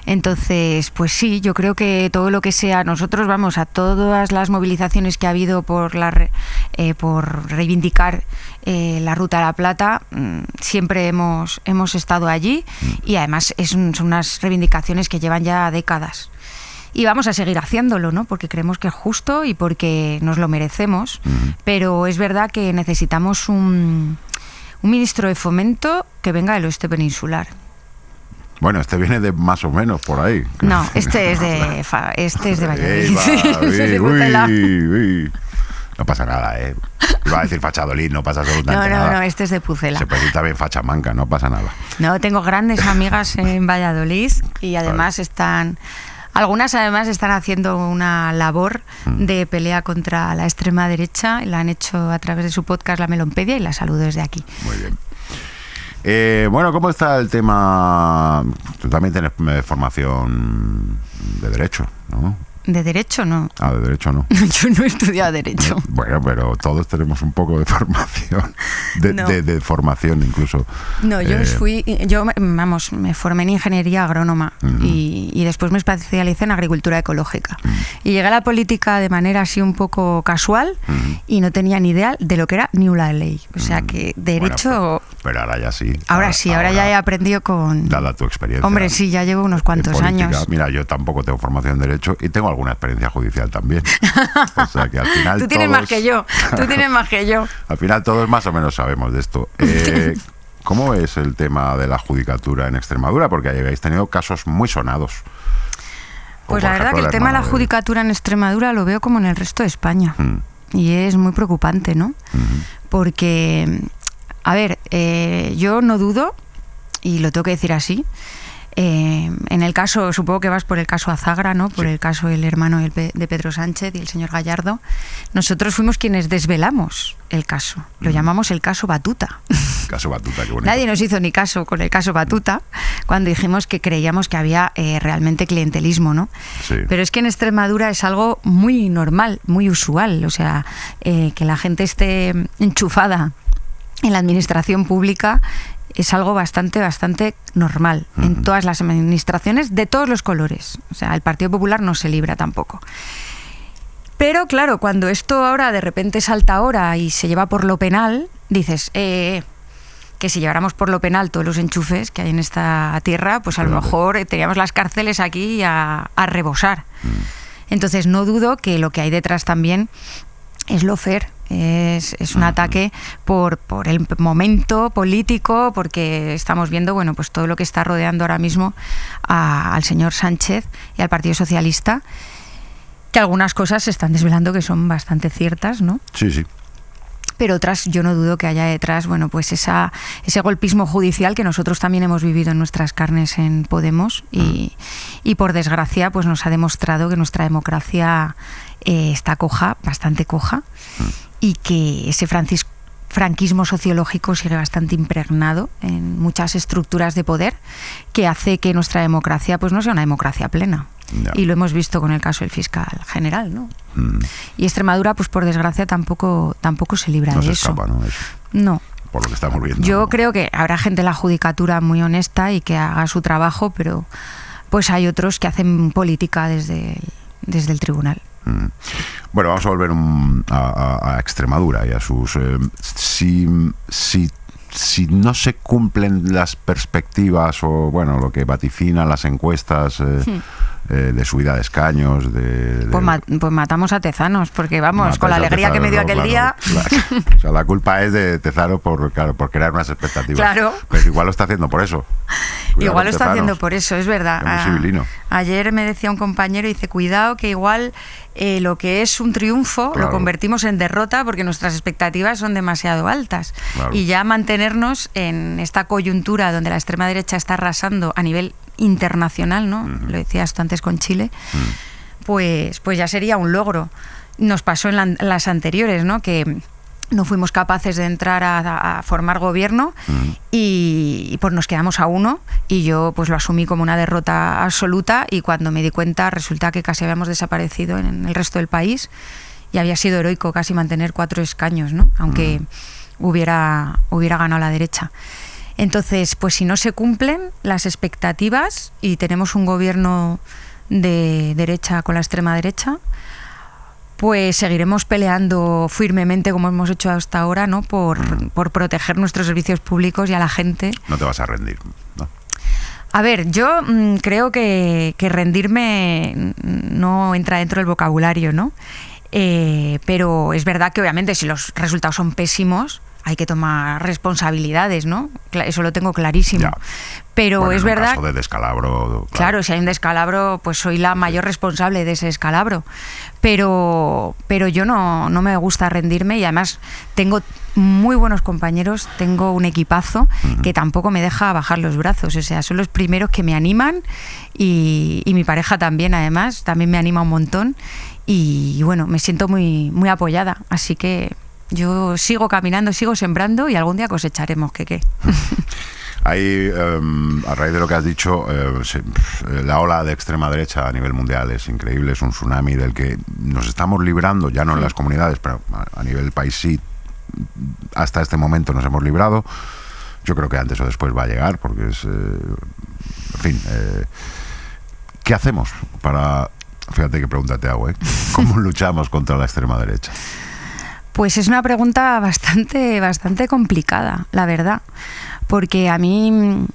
Entonces, pues sí, yo creo que todo lo que sea, nosotros vamos a todas las movilizaciones que ha habido por reivindicar la Ruta de la Plata, siempre hemos estado allí y además son unas reivindicaciones que llevan ya décadas. Y vamos a seguir haciéndolo, ¿no? Porque creemos que es justo y porque nos lo merecemos, pero es verdad que necesitamos un ministro de Fomento que venga del oeste peninsular. Bueno, este viene de más o menos por ahí. No, este es de Valladolid. Uy. No pasa nada, ¿eh? Iba a decir Fachadolid, no pasa absolutamente nada. No, este es de Pucela. Se puede decir también Fachamanca, no pasa nada. No, tengo grandes amigas en Valladolid y además algunas además están haciendo una labor de pelea contra la extrema derecha y la han hecho a través de su podcast La Melonpedia y la saludo desde aquí. Muy bien. Bueno, ¿cómo está el tema? Tú también tienes formación de Derecho, ¿no? ¿De Derecho no? Ah, de Derecho no. Yo no he estudiado Derecho. Bueno, pero todos tenemos un poco de formación, de formación incluso. No, me formé en ingeniería agrónoma y después me especialicé en agricultura ecológica. Y llegué a la política de manera así un poco casual y no tenía ni idea de lo que era ni una ley. O sea que Derecho... Bueno, pero ahora ya sí. Ahora ya he aprendido con... Dada tu experiencia. Hombre, sí, ya llevo unos cuantos años. Mira, yo tampoco tengo formación en Derecho y tengo alguna experiencia judicial también. O sea que al final Tú tienes más que yo. Al final todos más o menos sabemos de esto. ¿Cómo es el tema de la judicatura en Extremadura? Porque habéis tenido casos muy sonados. Pues la verdad que el tema de la judicatura en Extremadura lo veo como en el resto de España. y es muy preocupante, ¿no? Porque, a ver, yo no dudo, y lo tengo que decir así, en el caso, supongo que vas por el caso Azagra, ¿no? Por el caso del hermano de Pedro Sánchez y el señor Gallardo. Nosotros fuimos quienes desvelamos el caso. Lo llamamos el caso Batuta. Caso Batuta, qué bonito. Nadie nos hizo ni caso con el caso Batuta cuando dijimos que creíamos que había realmente clientelismo, ¿no? Sí. Pero es que en Extremadura es algo muy normal, muy usual. O sea, que la gente esté enchufada en la administración pública es algo bastante normal en todas las administraciones de todos los colores. O sea, el Partido Popular no se libra tampoco. Pero claro, cuando esto ahora de repente salta ahora y se lleva por lo penal, dices, que si lleváramos por lo penal todos los enchufes que hay en esta tierra, pues a lo mejor teníamos las cárceles aquí a rebosar. Entonces no dudo que lo que hay detrás también es lawfare. Es un ataque por el momento político, porque estamos viendo, bueno, pues todo lo que está rodeando ahora mismo al señor Sánchez y al Partido Socialista, que algunas cosas se están desvelando que son bastante ciertas, ¿no? Sí, sí. Pero otras yo no dudo que haya detrás, bueno, pues ese golpismo judicial que nosotros también hemos vivido en nuestras carnes en Podemos y por desgracia pues nos ha demostrado que nuestra democracia está coja, bastante coja, y que ese franquismo sociológico sigue bastante impregnado en muchas estructuras de poder, que hace que nuestra democracia pues no sea una democracia plena. Ya. Y lo hemos visto con el caso del fiscal general, ¿no? Y Extremadura, pues por desgracia, tampoco se libra No de se eso. escapa, ¿no? Eso, No. por lo que estamos viendo. Yo ¿no? creo que habrá gente en la judicatura muy honesta y que haga su trabajo, pero pues hay otros que hacen política desde el tribunal. Bueno, vamos a volver a Extremadura y a sus... Si no se cumplen las perspectivas o, bueno, lo que vaticinan las encuestas de subida de escaños, Pues matamos a Tezanos, porque vamos, con la alegría que me dio aquel día... Claro. O sea, la culpa es de Tezano por crear unas expectativas. Claro. Pero igual lo está haciendo por eso. Cuidado Igual lo con está Tezanos. haciendo por eso, es verdad. Es muy civilino. Ayer me decía un compañero, dice, cuidado que igual lo que es un triunfo Claro. lo convertimos en derrota porque nuestras expectativas son demasiado altas. Claro. Y ya mantenernos en esta coyuntura donde la extrema derecha está arrasando a nivel internacional, ¿no? Lo decías tú antes con Chile, pues ya sería un logro. Nos pasó en las anteriores, ¿no? Que no fuimos capaces de entrar a formar gobierno y pues nos quedamos a uno, y yo pues lo asumí como una derrota absoluta, y cuando me di cuenta resulta que casi habíamos desaparecido en el resto del país y había sido heroico casi mantener 4 escaños, ¿no? Aunque hubiera ganado la derecha. Entonces, pues si no se cumplen las expectativas y tenemos un gobierno de derecha con la extrema derecha, pues seguiremos peleando firmemente como hemos hecho hasta ahora, ¿no? Por proteger nuestros servicios públicos y a la gente. No te vas a rendir, ¿no? A ver, yo creo que rendirme no entra dentro del vocabulario, ¿no? Pero es verdad que obviamente si los resultados son pésimos hay que tomar responsabilidades, ¿no? Eso lo tengo clarísimo. Ya. Pero Bueno, es en un verdad... caso de descalabro... Claro, si hay un descalabro, pues soy la mayor responsable de ese descalabro. Pero yo no me gusta rendirme, y además tengo muy buenos compañeros, tengo un equipazo que tampoco me deja bajar los brazos. O sea, son los primeros que me animan, y mi pareja también, además, también me anima un montón. Y bueno, me siento muy, muy apoyada. Así que yo sigo caminando, sigo sembrando, y algún día cosecharemos. ¿Qué? Hay, a raíz de lo que has dicho, la ola de extrema derecha a nivel mundial es increíble, es un tsunami del que nos estamos librando, ya no en las comunidades, pero a nivel país sí, hasta este momento nos hemos librado. Yo creo que antes o después va a llegar, porque es... en fin, ¿qué hacemos para... Fíjate qué pregunta te hago, ¿eh? ¿Cómo luchamos contra la extrema derecha? Pues es una pregunta bastante complicada, la verdad, porque a mí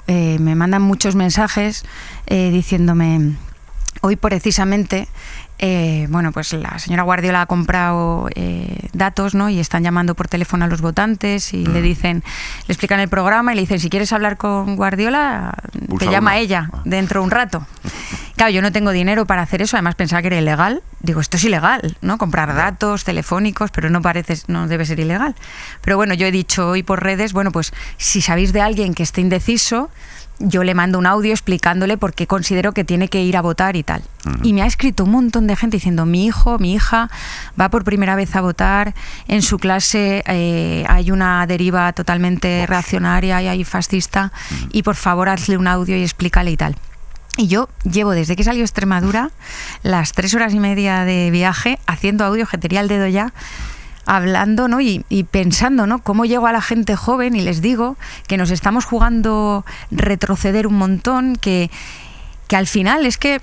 me mandan muchos mensajes diciéndome, hoy precisamente, bueno, pues la señora Guardiola ha comprado datos, ¿no? Y están llamando por teléfono a los votantes y le explican el programa y le dicen, si quieres hablar con Guardiola, Pulsa te llama uno. ella dentro de un rato. Claro, yo no tengo dinero para hacer eso, además pensaba que era ilegal. Digo, esto es ilegal, ¿no? Comprar datos telefónicos, pero no debe ser ilegal. Pero bueno, yo he dicho hoy por redes, bueno, pues si sabéis de alguien que esté indeciso, yo le mando un audio explicándole por qué considero que tiene que ir a votar y tal. Y me ha escrito un montón de gente diciendo, mi hija va por primera vez a votar, en su clase hay una deriva totalmente reaccionaria y hay fascista, y por favor hazle un audio y explícale y tal. Y yo llevo desde que salió Extremadura las 3 horas y media de viaje haciendo audio, que tenía el dedo ya, hablando, ¿no? y pensando, ¿no? Cómo llego a la gente joven y les digo que nos estamos jugando retroceder un montón, que al final es que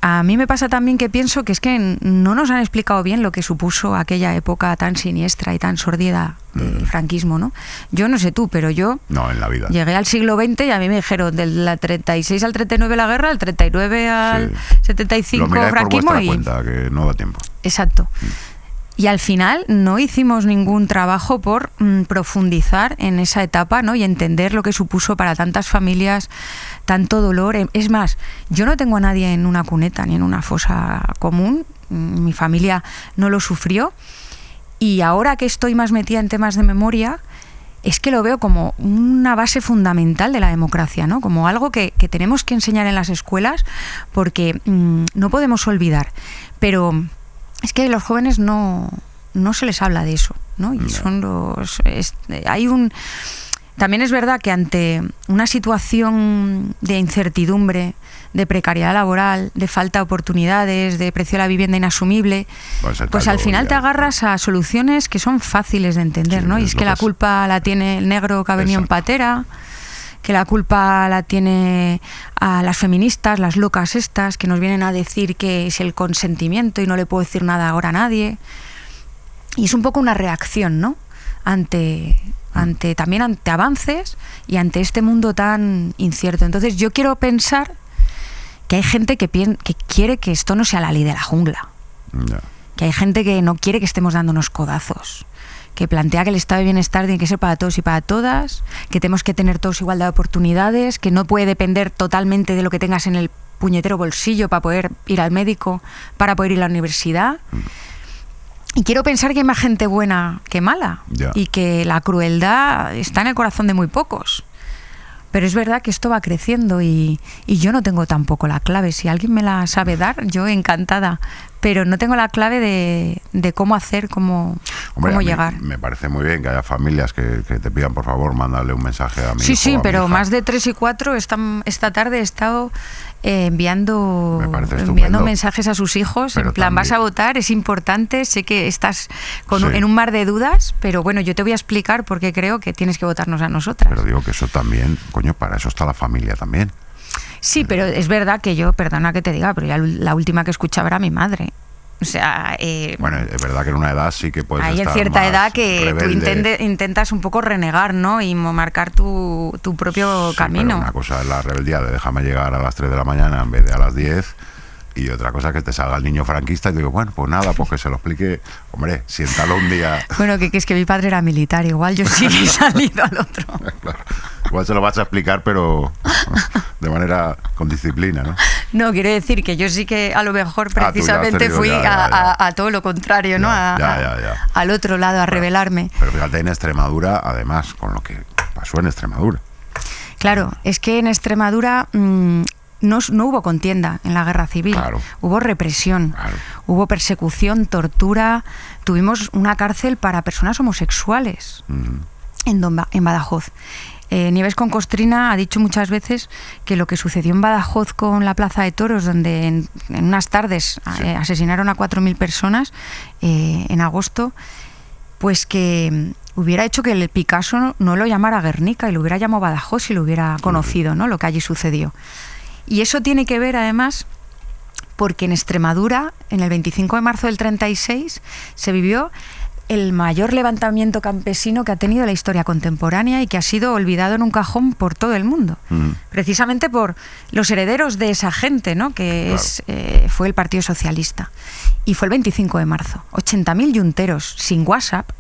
a mí me pasa también que pienso que es que no nos han explicado bien lo que supuso aquella época tan siniestra y tan sordida del franquismo, ¿no? Yo no sé tú, pero yo No, en la vida. llegué al siglo XX y a mí me dijeron del 36 al 39 la guerra, del 39 al 75 Lo miráis por franquismo vuestra y... cuenta, que no da tiempo. Exacto. Y al final no hicimos ningún trabajo por profundizar en esa etapa, ¿no? Y entender lo que supuso para tantas familias, tanto dolor. Es más, yo no tengo a nadie en una cuneta ni en una fosa común. Mi familia no lo sufrió. Y ahora que estoy más metida en temas de memoria, es que lo veo como una base fundamental de la democracia, ¿no? Como algo que tenemos que enseñar en las escuelas, porque no podemos olvidar. Pero es que los jóvenes no se les habla de eso, ¿no? Y son también es verdad que ante una situación de incertidumbre, de precariedad laboral, de falta de oportunidades, de precio de la vivienda inasumible, pues al final te agarras a soluciones que son fáciles de entender, ¿no? Y es que la culpa la tiene el negro que ha venido en patera, que la culpa la tiene a las feministas, las locas estas, que nos vienen a decir que es el consentimiento y no le puedo decir nada ahora a nadie. Y es un poco una reacción, ¿no? También ante avances y ante este mundo tan incierto. Entonces yo quiero pensar que hay gente que quiere que esto no sea la ley de la jungla. Ya. Que hay gente que no quiere que estemos dándonos codazos, que plantea que el estado de bienestar tiene que ser para todos y para todas, que tenemos que tener todos igualdad de oportunidades, que no puede depender totalmente de lo que tengas en el puñetero bolsillo para poder ir al médico, para poder ir a la universidad. Y quiero pensar que hay más gente buena que mala, y que la crueldad está en el corazón de muy pocos. Pero es verdad que esto va creciendo y yo no tengo tampoco la clave. Si alguien me la sabe dar, yo encantada. Pero no tengo la clave de cómo hacer, cómo llegar. Me parece muy bien que haya familias que te pidan, por favor, mándale un mensaje a mi hijo, Sí, a mi pero hija. más de 3 y 4 esta tarde he estado enviando mensajes a sus hijos, Pero en plan, también, vas a votar, es importante, sé que estás Sí. en un mar de dudas, pero bueno, yo te voy a explicar por qué creo que tienes que votarnos a nosotras. Pero digo que eso también, coño, para eso está la familia también. Sí, pero es verdad que yo, perdona que te diga, pero ya la última que escuchaba era mi madre. O sea, Bueno, es verdad que en una edad sí que puedes hay en estar cierta más edad que tú rebelde. intentas un poco renegar, ¿no? Y marcar tu propio Sí, camino. pero una cosa es la rebeldía de déjame llegar a las 3 de la mañana en vez de a las 10, y otra cosa es que te salga el niño franquista y te digo, bueno, pues nada, pues que se lo explique. Hombre, siéntalo un día. Bueno, que es que mi padre era militar, igual yo sí que he salido al otro. Claro. Igual se lo vas a explicar, pero de manera con disciplina, ¿no? No, quiero decir que yo sí que a lo mejor tú ya has precisamente tenido, fui ya. a todo lo contrario, ¿no? Ya. Al otro lado, a rebelarme. Pero fíjate, en Extremadura, además, con lo que pasó en Extremadura. Claro, es que en Extremadura no hubo contienda en la guerra civil, Claro. hubo represión, Claro. hubo persecución, tortura, tuvimos una cárcel para personas homosexuales en Badajoz. Nieves con Costrina ha dicho muchas veces que lo que sucedió en Badajoz con la Plaza de Toros, donde en unas tardes asesinaron a 4.000 personas en agosto, pues que hubiera hecho que el Picasso no lo llamara Guernica y lo hubiera llamado Badajoz si lo hubiera conocido, ¿no? Lo que allí sucedió. Y eso tiene que ver, además, porque en Extremadura, en el 25 de marzo del 36, se vivió el mayor levantamiento campesino que ha tenido la historia contemporánea y que ha sido olvidado en un cajón por todo el mundo. Precisamente por los herederos de esa gente, ¿no? Que fue el Partido Socialista. Y fue el 25 de marzo. 80.000 yunteros sin WhatsApp,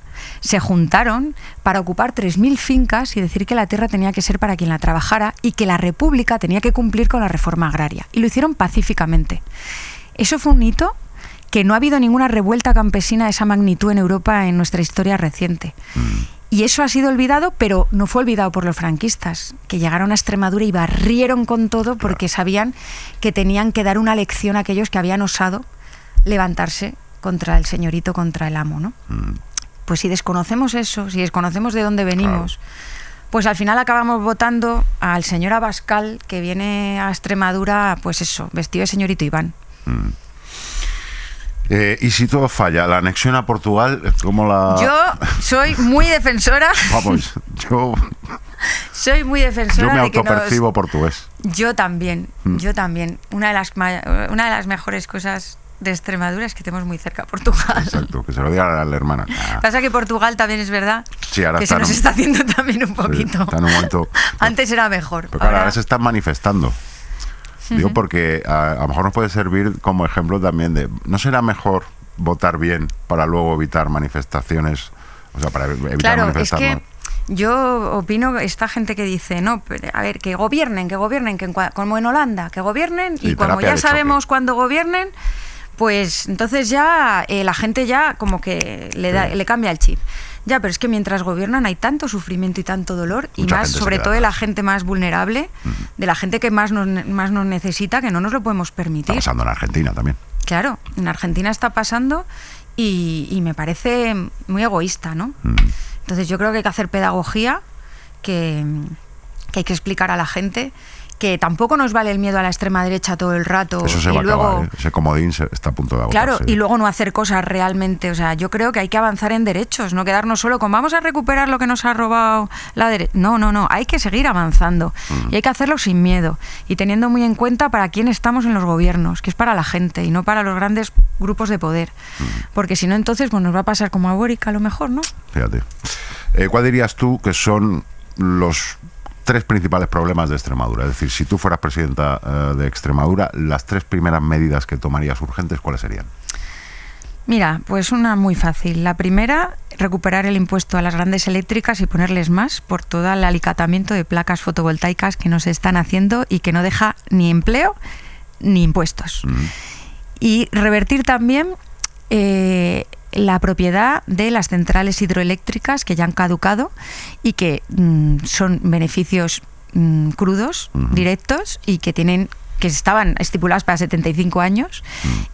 se juntaron para ocupar 3.000 fincas y decir que la tierra tenía que ser para quien la trabajara y que la República tenía que cumplir con la reforma agraria. Y lo hicieron pacíficamente. Eso fue un hito que no ha habido ninguna revuelta campesina de esa magnitud en Europa en nuestra historia reciente. Y eso ha sido olvidado, pero no fue olvidado por los franquistas, que llegaron a Extremadura y barrieron con todo porque sabían que tenían que dar una lección a aquellos que habían osado levantarse contra el señorito, contra el amo, ¿no? Pues si desconocemos eso, si desconocemos de dónde venimos, pues al final acabamos votando al señor Abascal, que viene a Extremadura, pues eso, vestido de señorito Iván. Y si todo falla, la anexión a Portugal, ¿cómo la...? Yo soy muy defensora. Vamos, soy muy defensora yo me de que autopercibo portugués. Yo también. Una de las mejores cosas de Extremadura es que tenemos muy cerca a Portugal. Exacto, que se lo diga a la hermana. Pasa que Portugal también es verdad, sí, ahora que se nos está haciendo también un poquito. Sí, está en un momento... Antes era mejor. Pero claro, ahora se están manifestando. Digo porque a lo mejor nos puede servir como ejemplo también de... ¿No será mejor votar bien para luego evitar manifestaciones? O sea, para evitar claro, manifestarnos. Es que yo opino, esta gente que dice, no, a ver, que gobiernen, como en Holanda, que gobiernen, Sí, y como terapia ya de sabemos choque. cuándo gobiernen, pues entonces ya la gente ya como que le cambia el chip. Ya, pero es que mientras gobiernan hay tanto sufrimiento y tanto dolor, y Mucha más, gente se sobre queda todo de la atrás. gente más vulnerable, de la gente que más nos necesita, que no nos lo podemos Está permitir. pasando en Argentina también. Claro, en Argentina está pasando y me parece muy egoísta, ¿no? Entonces yo creo que hay que hacer pedagogía, que hay que explicar a la gente que tampoco nos vale el miedo a la extrema derecha todo el rato. Eso se y va luego, a acabar, ¿eh? Ese comodín está a punto de agotarse. claro, y luego no hacer cosas realmente. O sea, yo creo que hay que avanzar en derechos, no quedarnos solo con vamos a recuperar lo que nos ha robado la derecha. No, hay que seguir avanzando y hay que hacerlo sin miedo y teniendo muy en cuenta para quién estamos en los gobiernos, que es para la gente y no para los grandes grupos de poder. Porque si no, entonces pues nos va a pasar como a Boric a lo mejor, ¿no? Fíjate. ¿Cuál dirías tú que son los 3 principales problemas de Extremadura? Es decir, si tú fueras presidenta de Extremadura, las 3 primeras medidas que tomarías urgentes, ¿cuáles serían? Mira, pues una muy fácil. La primera, recuperar el impuesto a las grandes eléctricas y ponerles más por todo el alicatamiento de placas fotovoltaicas que nos están haciendo y que no deja ni empleo ni impuestos. Y revertir también la propiedad de las centrales hidroeléctricas que ya han caducado y que son beneficios crudos, directos, y que estaban estipulados para 75 años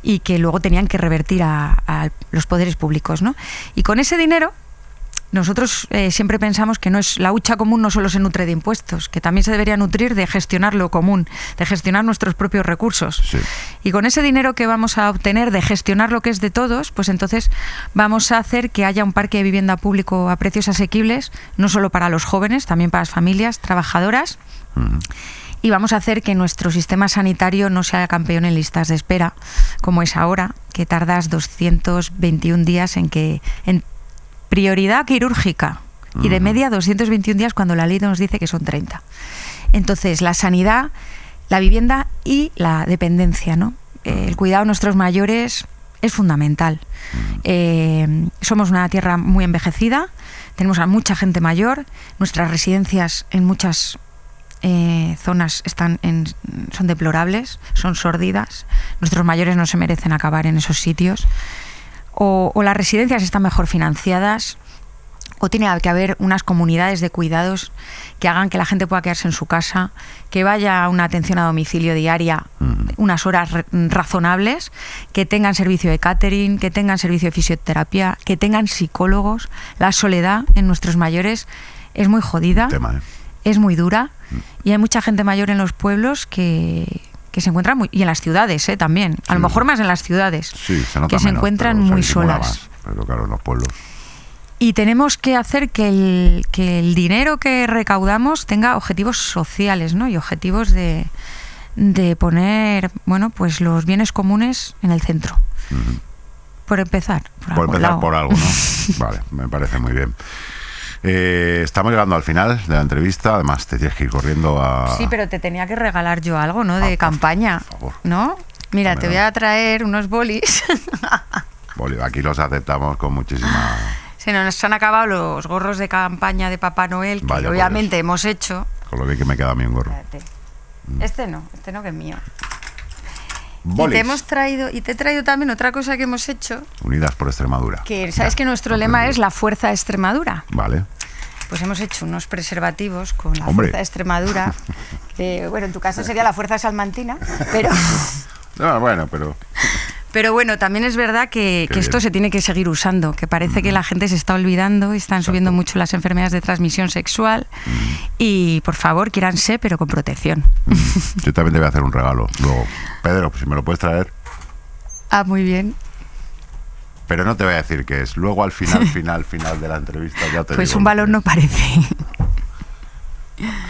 y que luego tenían que revertir a los poderes públicos, ¿no? Y con ese dinero nosotros siempre pensamos que la hucha común no solo se nutre de impuestos, que también se debería nutrir de gestionar lo común, de gestionar nuestros propios recursos. Sí. Y con ese dinero que vamos a obtener de gestionar lo que es de todos, pues entonces vamos a hacer que haya un parque de vivienda público a precios asequibles, no solo para los jóvenes, también para las familias trabajadoras. Y vamos a hacer que nuestro sistema sanitario no sea campeón en listas de espera, como es ahora, que tardas 221 días en prioridad quirúrgica y de media 221 días cuando la ley nos dice que son 30. Entonces, la sanidad, la vivienda y la dependencia, ¿no? El cuidado de nuestros mayores es fundamental. Somos una tierra muy envejecida, tenemos a mucha gente mayor, nuestras residencias en muchas zonas son deplorables, son sórdidas, nuestros mayores no se merecen acabar en esos sitios. O las residencias están mejor financiadas, o tiene que haber unas comunidades de cuidados que hagan que la gente pueda quedarse en su casa, que vaya a una atención a domicilio diaria, unas horas razonables, que tengan servicio de catering, que tengan servicio de fisioterapia, que tengan psicólogos. La soledad en nuestros mayores es muy jodida, es muy dura, y hay mucha gente mayor en los pueblos que se encuentran y en las ciudades también, a lo mejor más en las ciudades, sí, se nota que se menos, encuentran pero muy se disimula solas. más, pero claro, en los pueblos. Y tenemos que hacer que el dinero que recaudamos tenga objetivos sociales, ¿no? Y objetivos de poner, bueno, pues los bienes comunes en el centro. Por empezar. Por empezar por algo, ¿no? Vale, me parece muy bien. Estamos llegando al final de la entrevista. Además, te tienes que ir corriendo a... Sí, pero te tenía que regalar yo algo, ¿no? De campaña, por favor. ¿no? Mira, Dámelo. te voy a traer unos bolis. Aquí los aceptamos con muchísima... Se nos han acabado los gorros de campaña de Papá Noel, que Vaya, obviamente hemos hecho. Con lo bien que me queda a mí un gorro. Espérate. Este no que es mío. Bolis. Y te he traído también otra cosa que hemos hecho, Unidas por Extremadura. que sabes Ya, que nuestro lo lema aprendí. es la fuerza de Extremadura. Vale. Pues hemos hecho unos preservativos con la Hombre. fuerza de Extremadura. Que, bueno, en tu caso sería la fuerza salmantina, pero... No, bueno, pero... Pero bueno, también es verdad que Qué esto bien. se tiene que seguir usando, que parece que la gente se está olvidando y están subiendo mucho las enfermedades de transmisión sexual. Y por favor, quiéranse, pero con protección. Yo también te voy a hacer un regalo. Luego, Pedro, pues si me lo puedes traer. Ah, muy bien. Pero no te voy a decir qué es. Luego al final de la entrevista ya te Pues digo un lo balón que no es. parece.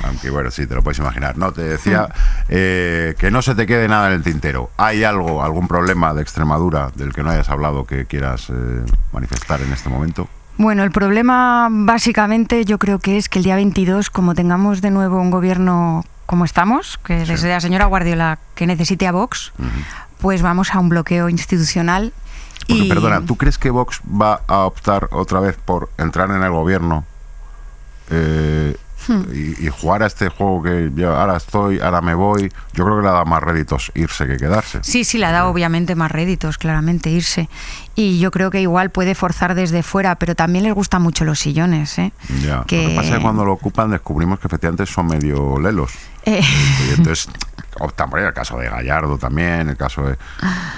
Aunque bueno, sí, te lo puedes imaginar. No, te decía que no se te quede nada en el tintero. ¿Hay algún problema de Extremadura del que no hayas hablado que quieras manifestar en este momento? Bueno, el problema básicamente yo creo que es que el día 22, como tengamos de nuevo un gobierno como estamos, que desde la señora Guardiola que necesite a Vox, pues vamos a un bloqueo institucional. Porque, perdona, ¿tú crees que Vox va a optar otra vez por entrar en el gobierno y jugar a este juego que yo ahora estoy, ahora me voy? Yo creo que le da más réditos irse que quedarse. Sí, le da obviamente más réditos, claramente, irse. Y yo creo que igual puede forzar desde fuera, pero también les gustan mucho los sillones, ¿eh? Ya. Lo que pasa es que cuando lo ocupan descubrimos que efectivamente son medio lelos. Y entonces optan por ahí, el caso de Gallardo también, el caso de...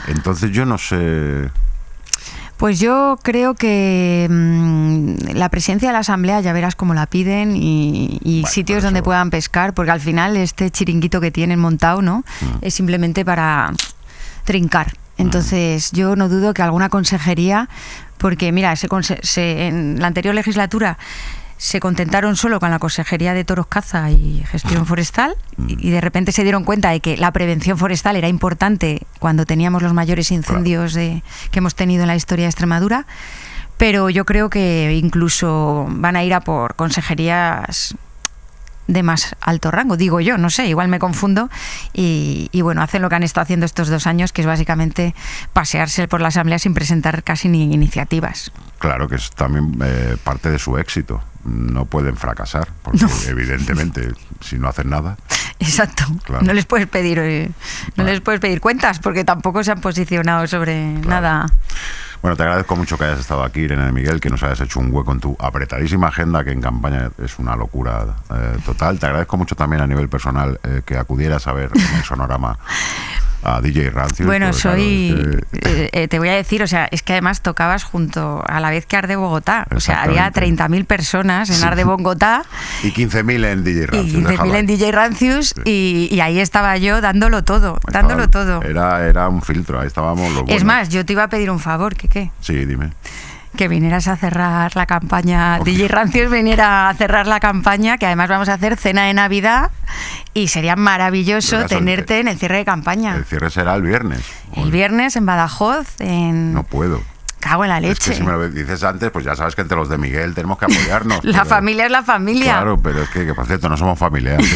Entonces yo no sé... Pues yo creo que la presidencia de la Asamblea ya verás cómo la piden y Bueno, sitios por eso- donde puedan pescar, porque al final este chiringuito que tienen montado, ¿no? Es simplemente para trincar. Entonces yo no dudo que alguna consejería, porque mira, en la anterior legislatura se contentaron solo con la Consejería de Toros, Caza y Gestión Forestal y de repente se dieron cuenta de que la prevención forestal era importante cuando teníamos los mayores incendios que hemos tenido en la historia de Extremadura, pero yo creo que incluso van a ir a por consejerías de más alto rango, digo yo, no sé, igual me confundo y bueno, hacen lo que han estado haciendo estos 2 años, que es básicamente pasearse por la Asamblea sin presentar casi ni iniciativas. Claro que es también parte de su éxito. No pueden fracasar, porque evidentemente si no hacen nada... Exacto. Claro. No les puedes pedir les puedes pedir cuentas porque tampoco se han posicionado sobre nada. Bueno, te agradezco mucho que hayas estado aquí, Irene de Miguel, que nos hayas hecho un hueco en tu apretadísima agenda, que en campaña es una locura total. Te agradezco mucho también a nivel personal que acudieras a ver en el Sonorama a DJ Rancius. Bueno, porque, claro, te voy a decir, o sea, es que además tocabas junto a la vez que Arde Bogotá. O sea, había Exactamente. 30.000 personas en Arde Bogotá y 15.000 en DJ Rancius. y 15.000 déjalo en ahí. DJ Rancius Sí. y ahí estaba yo dándolo todo, Era un filtro, ahí estábamos los Es buenos. más, yo te iba a pedir un favor, ¿qué? Sí, dime. Que vinieras a cerrar la campaña, Hostia. DJ Rancios viniera a cerrar la campaña, que además vamos a hacer cena de Navidad y sería maravilloso Pero eso- tenerte en el cierre de campaña. El cierre será el viernes. El viernes en Badajoz, No puedo. Cago en la Es leche. que si me lo dices antes, pues ya sabes que entre los de Miguel tenemos que apoyarnos. La pero- familia es la familia. Claro, pero es que por cierto, no somos familiares.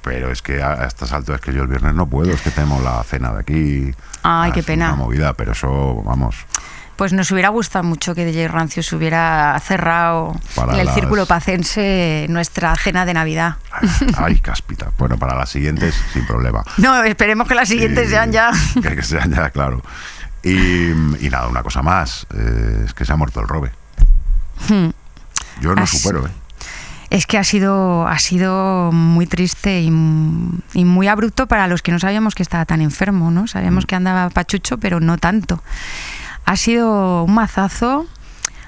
Pero es que a estas alturas que yo el viernes no puedo, es que tenemos la cena de aquí. Ay, qué Es pena. una movida, pero eso, vamos. Pues nos hubiera gustado mucho que DJ Rancios hubiera cerrado Para en el las- Círculo Pacense nuestra cena de Navidad. Ay, cáspita. Bueno, para las siguientes, sin problema. No, esperemos que las siguientes Y- sean ya. Que sean ya, claro. Y nada, una cosa más. Es que se ha muerto el Robe. Yo no Así- supero, ¿eh? Es que ha sido muy triste y muy abrupto para los que no sabíamos que estaba tan enfermo, ¿no? Sabíamos que andaba pachucho, pero no tanto. Ha sido un mazazo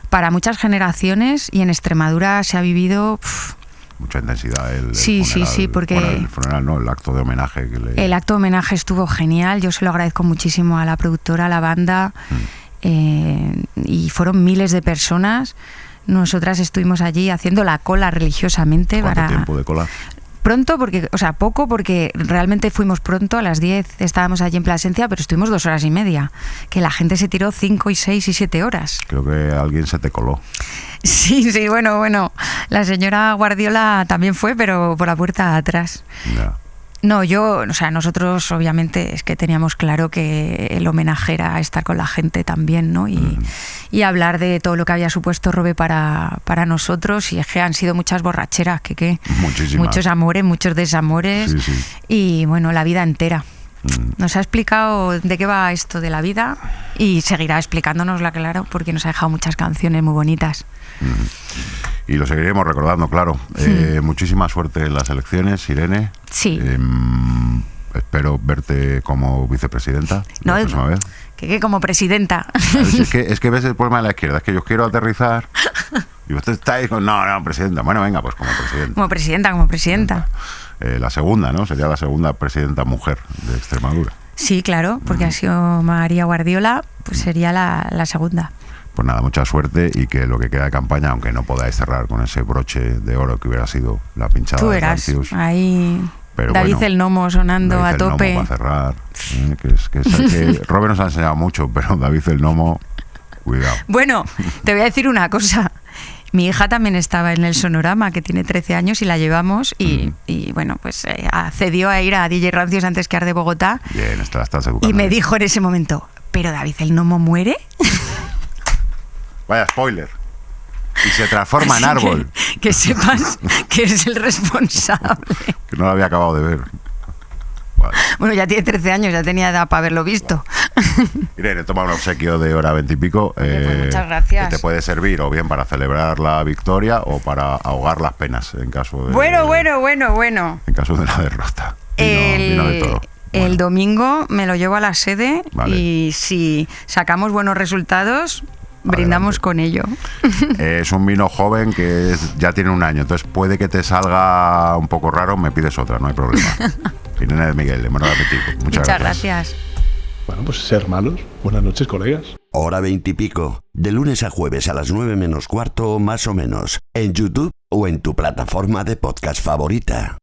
para muchas generaciones y en Extremadura se ha vivido Mucha intensidad. El Sí, funeral, sí, porque- bueno, el funeral no, el acto de homenaje que le... el acto de homenaje estuvo genial. Yo se lo agradezco muchísimo a la productora, a la banda, y fueron miles de personas. Nosotras estuvimos allí haciendo la cola religiosamente. ¿Cuánto para tiempo de cola? Pronto, poco, porque realmente fuimos pronto, a las 10 estábamos allí en Plasencia, pero estuvimos 2 horas y media, que la gente se tiró 5 y 6 y 7 horas. Creo que alguien se te coló. Sí, bueno, la señora Guardiola también fue, pero por la puerta de atrás. Ya. No, nosotros obviamente es que teníamos claro que el homenaje era estar con la gente también, ¿no? Y hablar de todo lo que había supuesto Robe para nosotros, y es que han sido muchas borracheras, Muchísimas. muchos amores, muchos desamores, Sí. y bueno, la vida entera. Nos ha explicado de qué va esto de la vida y seguirá explicándonosla, claro, porque nos ha dejado muchas canciones muy bonitas. Y lo seguiremos recordando, claro. Muchísima suerte en las elecciones, Irene. Sí. Espero verte como vicepresidenta No, la próxima vez. que como presidenta. Es que ves el problema de la izquierda, es que yo quiero aterrizar y usted está ahí con, no, presidenta. Bueno, venga, pues como presidenta. Como presidenta. La segunda, ¿no? Sería la segunda presidenta mujer de Extremadura. Sí, claro, porque ha sido María Guardiola, pues sería la segunda. Pues nada, mucha suerte y que lo que queda de campaña, aunque no podáis cerrar con ese broche de oro que hubiera sido la pinchada Tú de verás, Rancius. ahí Pero David bueno, el Nomo sonando David a el tope. Nomo para cerrar, que Robert nos ha enseñado mucho, pero David el Nomo, cuidado. Bueno, te voy a decir una cosa. Mi hija también estaba en el Sonorama, que tiene 13 años, y la llevamos y bueno, pues accedió a ir a DJ Rancios antes que Arde Bogotá. Bien, estás educando. Y me bien. dijo en ese momento, ¿pero David el Nomo muere? Vaya spoiler. Y se transforma en Así árbol. que sepas que eres el responsable. Que no lo había acabado de ver. Vale. Bueno, ya tiene 13 años, ya tenía edad para haberlo visto. Irene, toma un obsequio de hora 20 y pico. Pues muchas gracias. Que te puede servir o bien para celebrar la victoria o para ahogar las penas en caso de... Bueno. En caso de la derrota. Vino de todo. El Bueno. domingo me lo llevo a la sede, Vale. y si sacamos buenos resultados, brindamos Adelante. con ello. Es un vino joven que ya tiene un año, entonces puede que te salga un poco raro, me pides otra, no hay problema. Irene de Miguel, de Hora 20 y pico. Muchas gracias. Bueno, pues ser malos. Buenas noches, colegas. Hora 20 y pico, de lunes a jueves a las 9 menos cuarto o más o menos, en YouTube o en tu plataforma de podcast favorita.